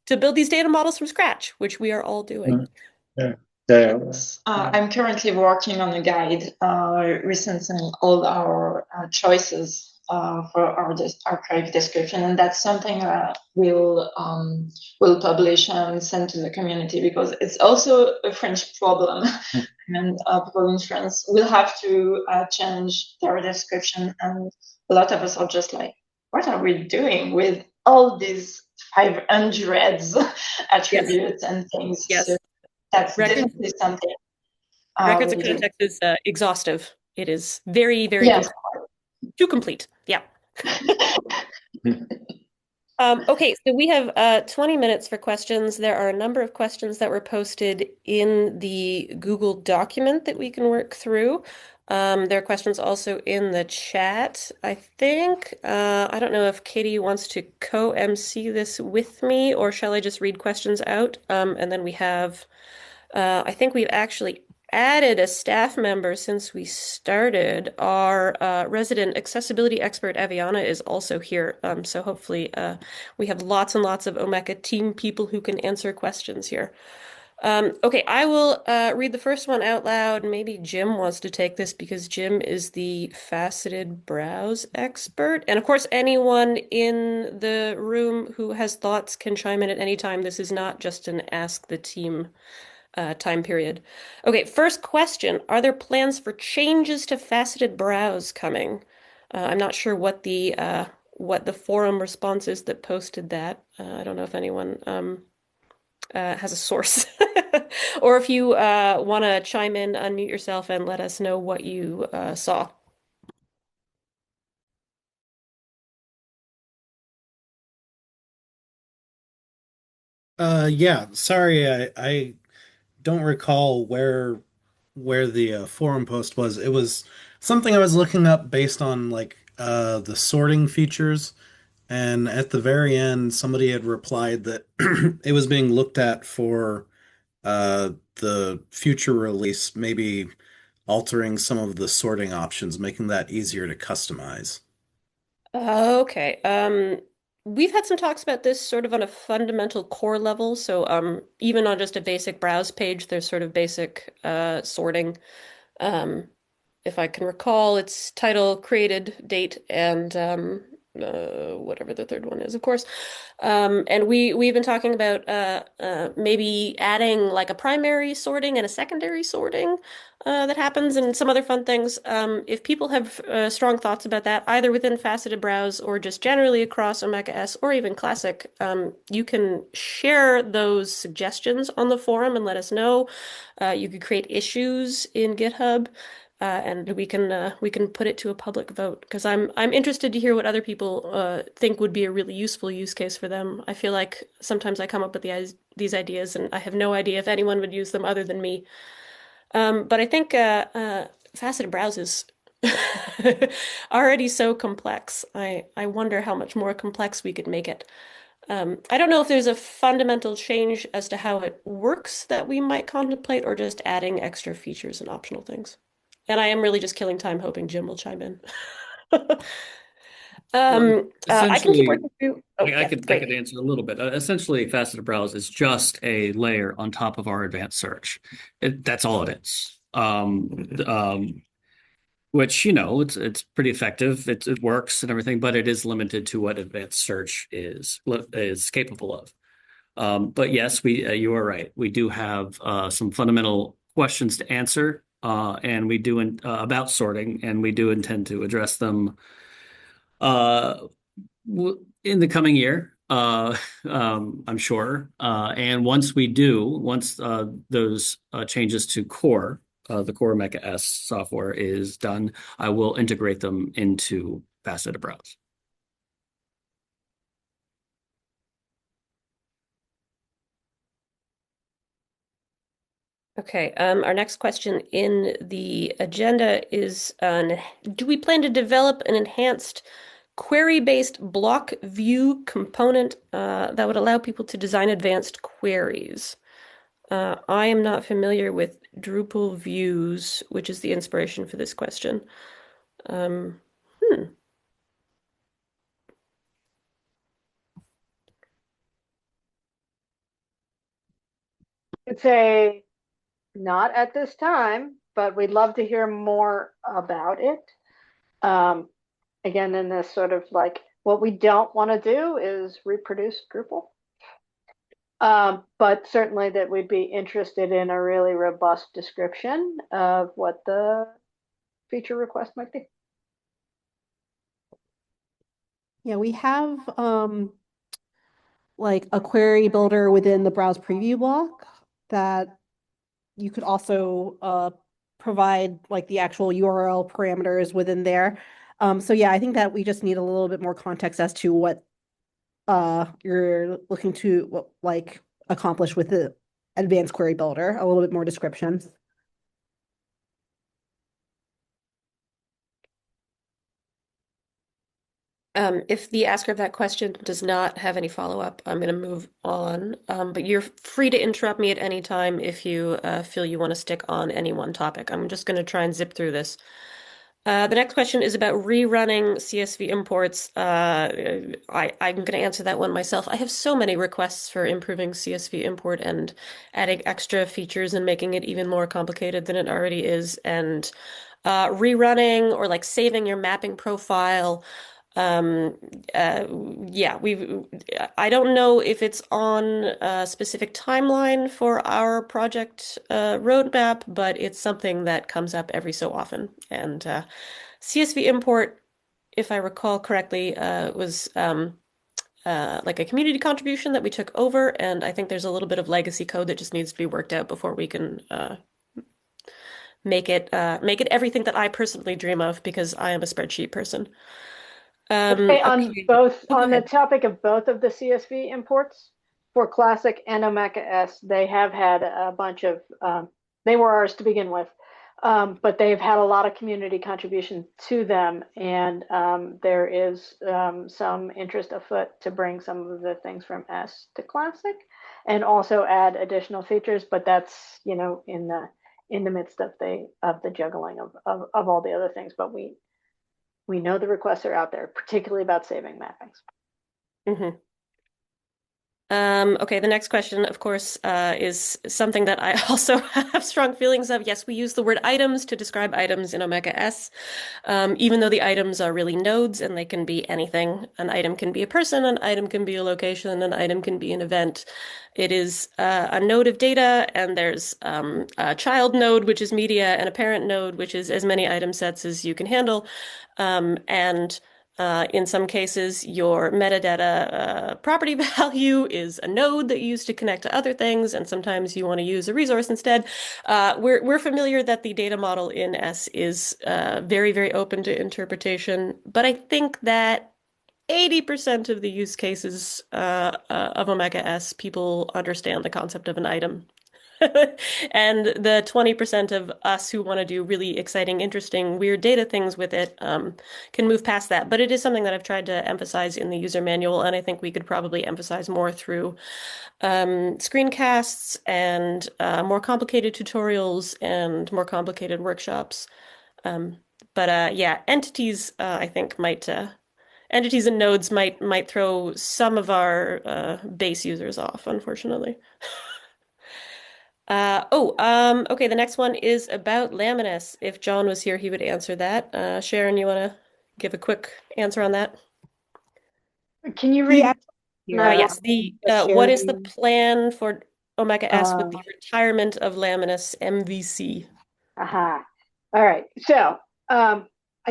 to build these data models from scratch, which we are all doing. yeah, yeah. I'm currently working on a guide recenting all our choices for our archive description, and that's something we'll publish and send to the community, because it's also a French problem. And people in France will have to change their description, and a lot of us are just like, what are we doing with all these 500 attributes and things? Yes. So that's Records, definitely something. records we of do. context is exhaustive. It is very, very Yes. too complete. Yeah. Okay, so we have 20 minutes for questions. There are a number of questions that were posted in the Google document that we can work through. There are questions also in the chat, I think. I don't know if Katie wants to co-MC this with me, or shall I just read questions out? And then we have, I think we've actually added a staff member since we started. Our resident accessibility expert, Aviana, is also here. So hopefully we have lots and lots of Omeka team people who can answer questions here. Okay, I will read the first one out loud. Maybe Jim wants to take this because Jim is the faceted browse expert. And of course, anyone in the room who has thoughts can chime in at any time. This is not just an ask the team time period. Okay, first question. Are there plans for changes to faceted browse coming? I'm not sure what the forum response is that posted that. I don't know if anyone has a source. Or if you want to chime in, unmute yourself and let us know what you saw. Yeah, sorry, I don't recall where the forum post was. It was something I was looking up based on like the sorting features, and at the very end, somebody had replied that it was being looked at for the future release, maybe altering some of the sorting options, making that easier to customize. Okay. We've had some talks about this sort of on a fundamental core level. So, even on just a basic browse page, there's sort of basic sorting. Um, if I can recall, it's title, created, date, and whatever the third one is, of course. And we've been talking about maybe adding like a primary sorting and a secondary sorting that happens, and some other fun things. If people have strong thoughts about that, either within faceted browse or just generally across Omeka S or even Classic, you can share those suggestions on the forum and let us know. You could create issues in GitHub. And we can put it to a public vote because I'm interested to hear what other people think would be a really useful use case for them. I feel like sometimes I come up with these ideas and I have no idea if anyone would use them other than me. But I think faceted browse is already so complex. I wonder how much more complex we could make it. I don't know if there's a fundamental change as to how it works that we might contemplate, or just adding extra features and optional things. And I am really just killing time, hoping Jim will chime in. Well, I can keep essentially, working through. Oh, I yeah, could great. answer a little bit. Essentially, faceted browse is just a layer on top of our advanced search. That's all it is. Which it's pretty effective. It works and everything, but it is limited to what advanced search is capable of. But yes, we you are right. We do have some fundamental questions to answer, and we do about sorting, and we do intend to address them uh, in the coming year. I'm sure. And once those changes to core, the core Mecha S software is done, I will integrate them into faceted browse. Okay, our next question in the agenda is, do we plan to develop an enhanced query-based block view component that would allow people to design advanced queries? I am not familiar with Drupal views, which is the inspiration for this question. Um, hmm. I'd say not at this time, but we'd love to hear more about it. Again, in this sort of like, what we don't want to do is reproduce Drupal. But certainly that we'd be interested in a really robust description of what the feature request might be. Yeah, we have like a query builder within the browse preview block that you could also provide like the actual URL parameters within there. So yeah, I think that we just need a little bit more context as to what you're looking to like accomplish with the advanced query builder, a little bit more description. If the asker of that question does not have any follow-up, I'm going to move on. But you're free to interrupt me at any time if you feel you want to stick on any one topic. I'm just going to try and zip through this. The next question is about rerunning CSV imports. I'm going to answer that one myself. I have so many requests for improving CSV import and adding extra features and making it even more complicated than it already is. And rerunning or like saving your mapping profile. Um, uh, yeah, I don't know if it's on a specific timeline for our project roadmap, but it's something that comes up every so often. And CSV import, if I recall correctly, was like a community contribution that we took over, and I think there's a little bit of legacy code that just needs to be worked out before we can make it everything that I personally dream of because I am a spreadsheet person. Okay, Okay. Oh, go on the ahead. topic of both of the CSV imports for Classic and Omeka S, they have had a bunch of they were ours to begin with, but they've had a lot of community contribution to them, and there is some interest afoot to bring some of the things from S to Classic, and also add additional features. But that's in the midst of the juggling of all the other things. But we know the requests are out there, particularly about saving mappings. Mhm. Okay, the next question, of course, is something that I also have strong feelings of. Yes, we use the word items to describe items in Omeka S, even though the items are really nodes and they can be anything. An item can be a person, an item can be a location, an item can be an event. It is a node of data, and there's a child node, which is media, and a parent node, which is as many item sets as you can handle. And in some cases, your metadata property value is a node that you use to connect to other things, and sometimes you want to use a resource instead. We're familiar that the data model in S is very, very open to interpretation, but I think that 80% of the use cases of Omega S, people understand the concept of an item. And the 20% of us who want to do really exciting, interesting, weird data things with it can move past that. But it is something that I've tried to emphasize in the user manual, and I think we could probably emphasize more through screencasts and more complicated tutorials and more complicated workshops. Um, but yeah, entities I think might entities and nodes might throw some of our base users off, unfortunately. Okay, the next one is about Laminus. If John was here, he would answer that. Sharon, you want to give a quick answer on that? Can you He read asked here, Yes, the just what is the sharing, plan for Omega S with uh, the retirement of Laminus MVC? Aha. All right. So I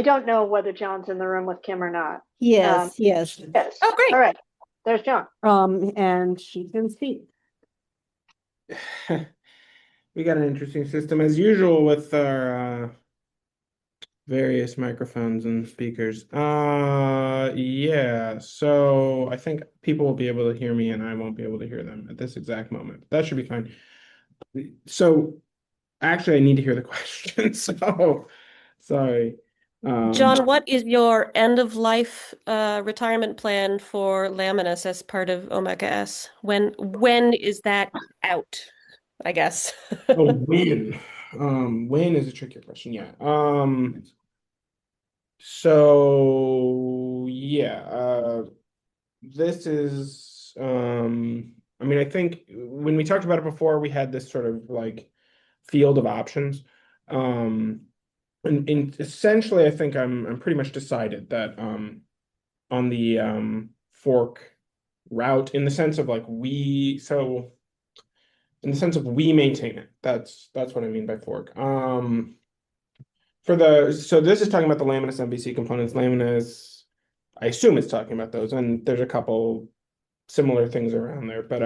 don't know whether John's in the room with Kim or not. yes, yes. Yes. Oh, All great. right. There's John. And she can speak. We got an interesting system as usual with our various microphones and speakers. Yeah, so I think people will be able to hear me and I won't be able to hear them at this exact moment. That should be fine. So actually I need to hear the question. So sorry. John, what is your end of life retirement plan for Laminus as part of Omega S? When is that out, I guess? Oh, when? When is a trickier question. Yeah. So yeah, this is I mean, I think when we talked about it before, we had this sort of like field of options. Um, and essentially I think I'm pretty much decided that on the fork route in the sense of like in the sense of we maintain it. That's what I mean by fork. So this is talking about the Laminus MVC components. Laminus, I assume it's talking about those, and there's a couple similar things around there. But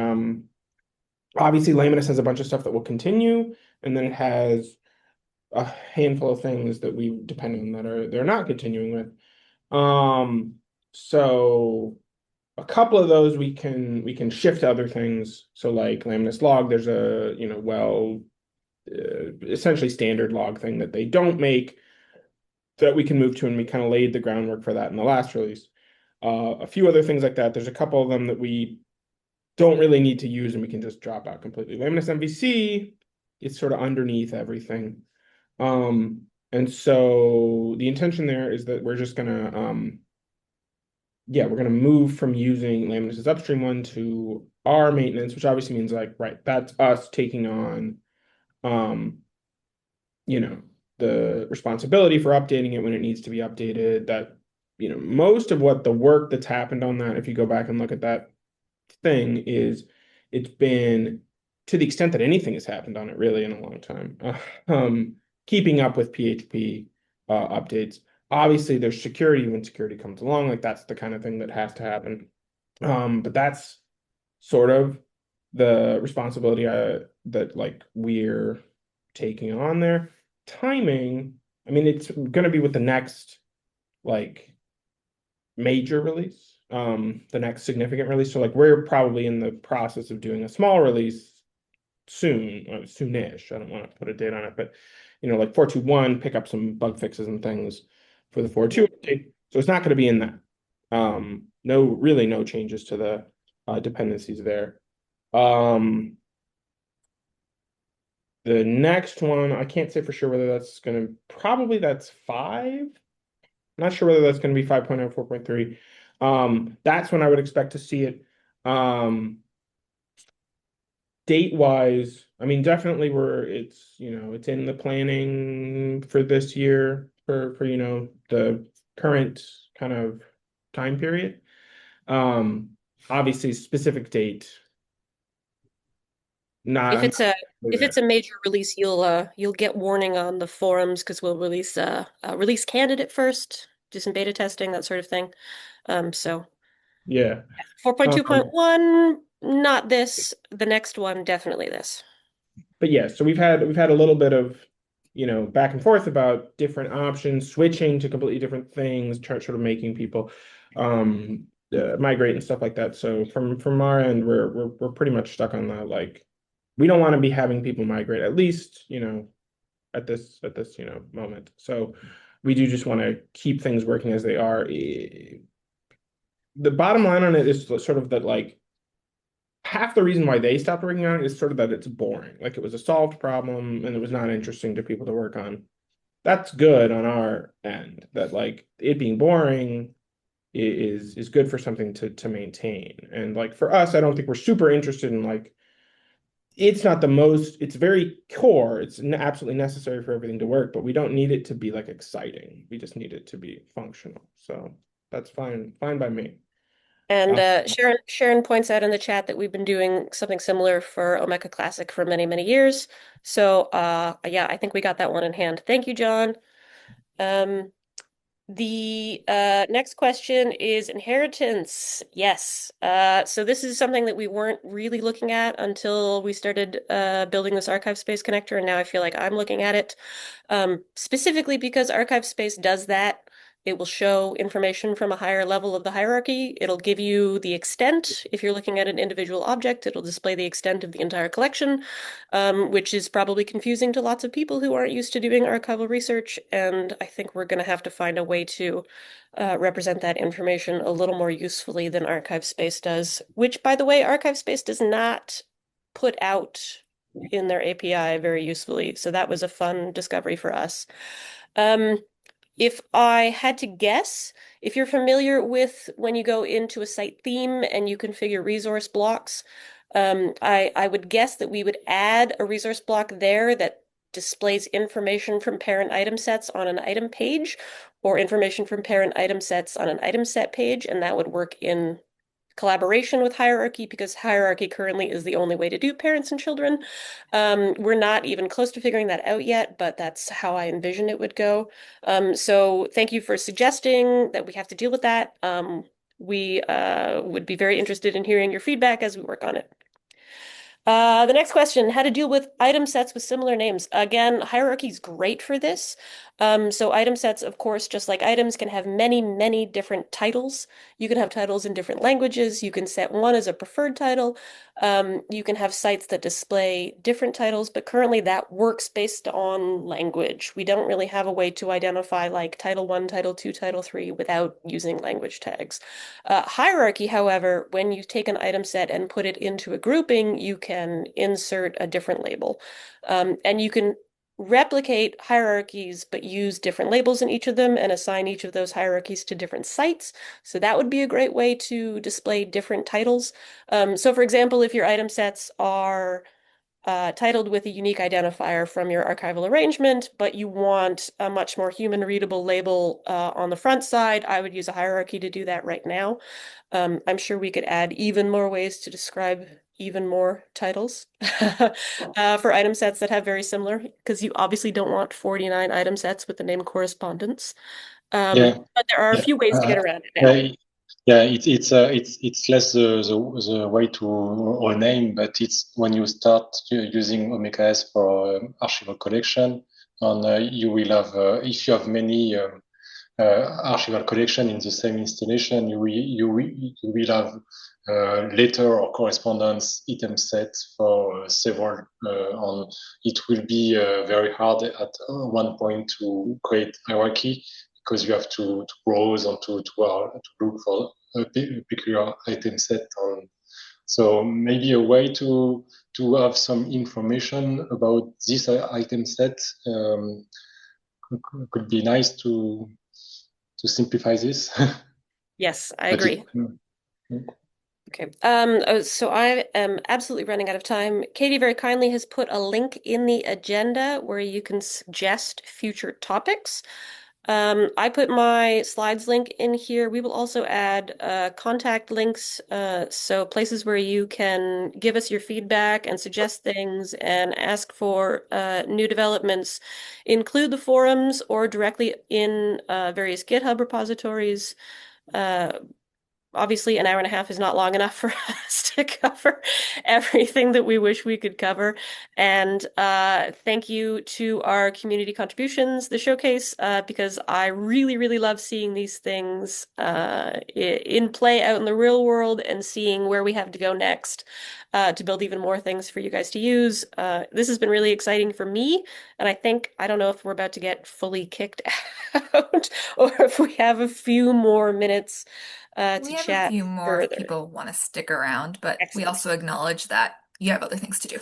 obviously Laminus has a bunch of stuff that will continue, and then it has a handful of things that we depend on that they're not continuing with. So a couple of those we can shift to other things. So like Lambdas log, there's a essentially standard log thing that they don't make that we can move to, and we kind of laid the groundwork for that in the last release. A few other things like that. There's a couple of them that we don't really need to use and we can just drop out completely. Lambdas MVC is sort of underneath everything. And so the intention there is that we're just gonna we're gonna move from using Lambdas' upstream one to our maintenance, which obviously means like, right, that's us taking on you know, the responsibility for updating it when it needs to be updated. That, most of what the work that's happened on that, if you go back and look at that thing, is it's been, to the extent that anything has happened on it really in a long time, keeping up with PHP updates. Obviously, there's security when security comes along, like that's the kind of thing that has to happen. But that's sort of the responsibility that like we're taking on there. Timing, I mean, it's going to be with the next like major release, the next significant release. So like we're probably in the process of doing a small release soon, soonish. I don't want to put a date on it, but like 4.2.1, pick up some bug fixes and things for the 4.2 update. So it's not going to be in that. No changes to the dependencies there. The next one, I can't say for sure whether that's going to, probably that's 5. Not sure whether that's going to be 5.0, 4.3. That's when I would expect to see it. Date-wise, I mean, definitely it's in the planning for this year for the current kind of time period. Obviously specific date, not If I'm it's a not if it's a major release, you'll get warning on the forums because we'll release a release candidate first, do some beta testing, that sort of thing. So yeah. 4.2.1, not this. The next one, definitely this. But yeah, so we've had a little bit of, back and forth about different options, switching to completely different things, sort of making people migrate and stuff like that. So from our end, we're pretty much stuck on that. Like, we don't want to be having people migrate, at least, at this moment. So we do just want to keep things working as they are. The bottom line on it is sort of that, like, half the reason why they stopped working on it is sort of that it's boring. Like, it was a solved problem and it was not interesting to people to work on. That's good on our end. That, like, it being boring is good for something to maintain. And like for us, I don't think we're super interested in, like, it's not the most, it's very core. It's absolutely necessary for everything to work, but we don't need it to be like exciting. We just need it to be functional. So that's fine by me. And Sharon points out in the chat that we've been doing something similar for Omeka Classic for many, many years. So yeah, I think we got that one in hand. Thank you, John. The next question is inheritance. Yes. So this is something that we weren't really looking at until we started building this archive space connector, and now I feel like I'm looking at it. Specifically because archive space does that. It will show information from a higher level of the hierarchy. It'll give you the extent. If you're looking at an individual object, it'll display the extent of the entire collection, which is probably confusing to lots of people who aren't used to doing archival research. And I think we're going to have to find a way to represent that information a little more usefully than archive space does, which, by the way, archive space does not put out in their API very usefully. So that was a fun discovery for us. If I had to guess, if you're familiar with when you go into a site theme and you configure resource blocks, I would guess that we would add a resource block there that displays information from parent item sets on an item page or information from parent item sets on an item set page, and that would work in collaboration with hierarchy because hierarchy currently is the only way to do parents and children. We're not even close to figuring that out yet, but that's how I envision it would go. So thank you for suggesting that we have to deal with that. We would be very interested in hearing your feedback as we work on it. The next question, how to deal with item sets with similar names. Again, hierarchy is great for this. So item sets, of course, just like items, can have many, many different titles. You can have titles in different languages. You can set one as a preferred title. You can have sites that display different titles, but currently that works based on language. We don't really have a way to identify like title one, title two, title three without using language tags. Hierarchy, however, when you take an item set and put it into a grouping, you can insert a different label. And you can replicate hierarchies, but use different labels in each of them and assign each of those hierarchies to different sites. So that would be a great way to display different titles. So for example, if your item sets are titled with a unique identifier from your archival arrangement, but you want a much more human readable label on the front side, I would use a hierarchy to do that right now. I'm sure we could add even more ways to describe even more titles for item sets that have very similar, because you obviously don't want 49 item sets with the name correspondence. Yeah. But there are a Yeah. few ways to get around it now. Yeah, it's less the way to rename, but it's when you start using Omeka S for archival collection, and you will have if you have many archival collection in the same installation, you will have letter or correspondence item set for several, and it will be very hard at one point to create hierarchy because you have to browse and to look for a peculiar item set. So maybe a way to have some information about this item set could be nice to simplify this. Yes, I But agree. Okay. So I am absolutely running out of time. Katie very kindly has put a link in the agenda where you can suggest future topics. I put my slides link in here. We will also add contact links, so places where you can give us your feedback and suggest things and ask for new developments. Include the forums or directly in various GitHub repositories. Uh, Obviously, an hour and a half is not long enough for us to cover everything that we wish we could cover. And thank you to our community contributions, the showcase, because I really, really love seeing these things in play out in the real world and seeing where we have to go next to build even more things for you guys to use. This has been really exciting for me, and I don't know if we're about to get fully kicked out or if we have a few more minutes to We have a chat few more if further. people want to stick around, but we Excellent. also acknowledge that you have other things to do.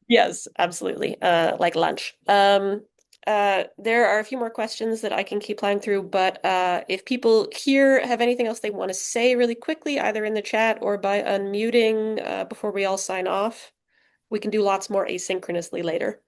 Yes, absolutely. Like lunch. There are a few more questions that I can keep plowing through, but if people here have anything else they want to say really quickly, either in the chat or by unmuting before we all sign off, we can do lots more asynchronously later.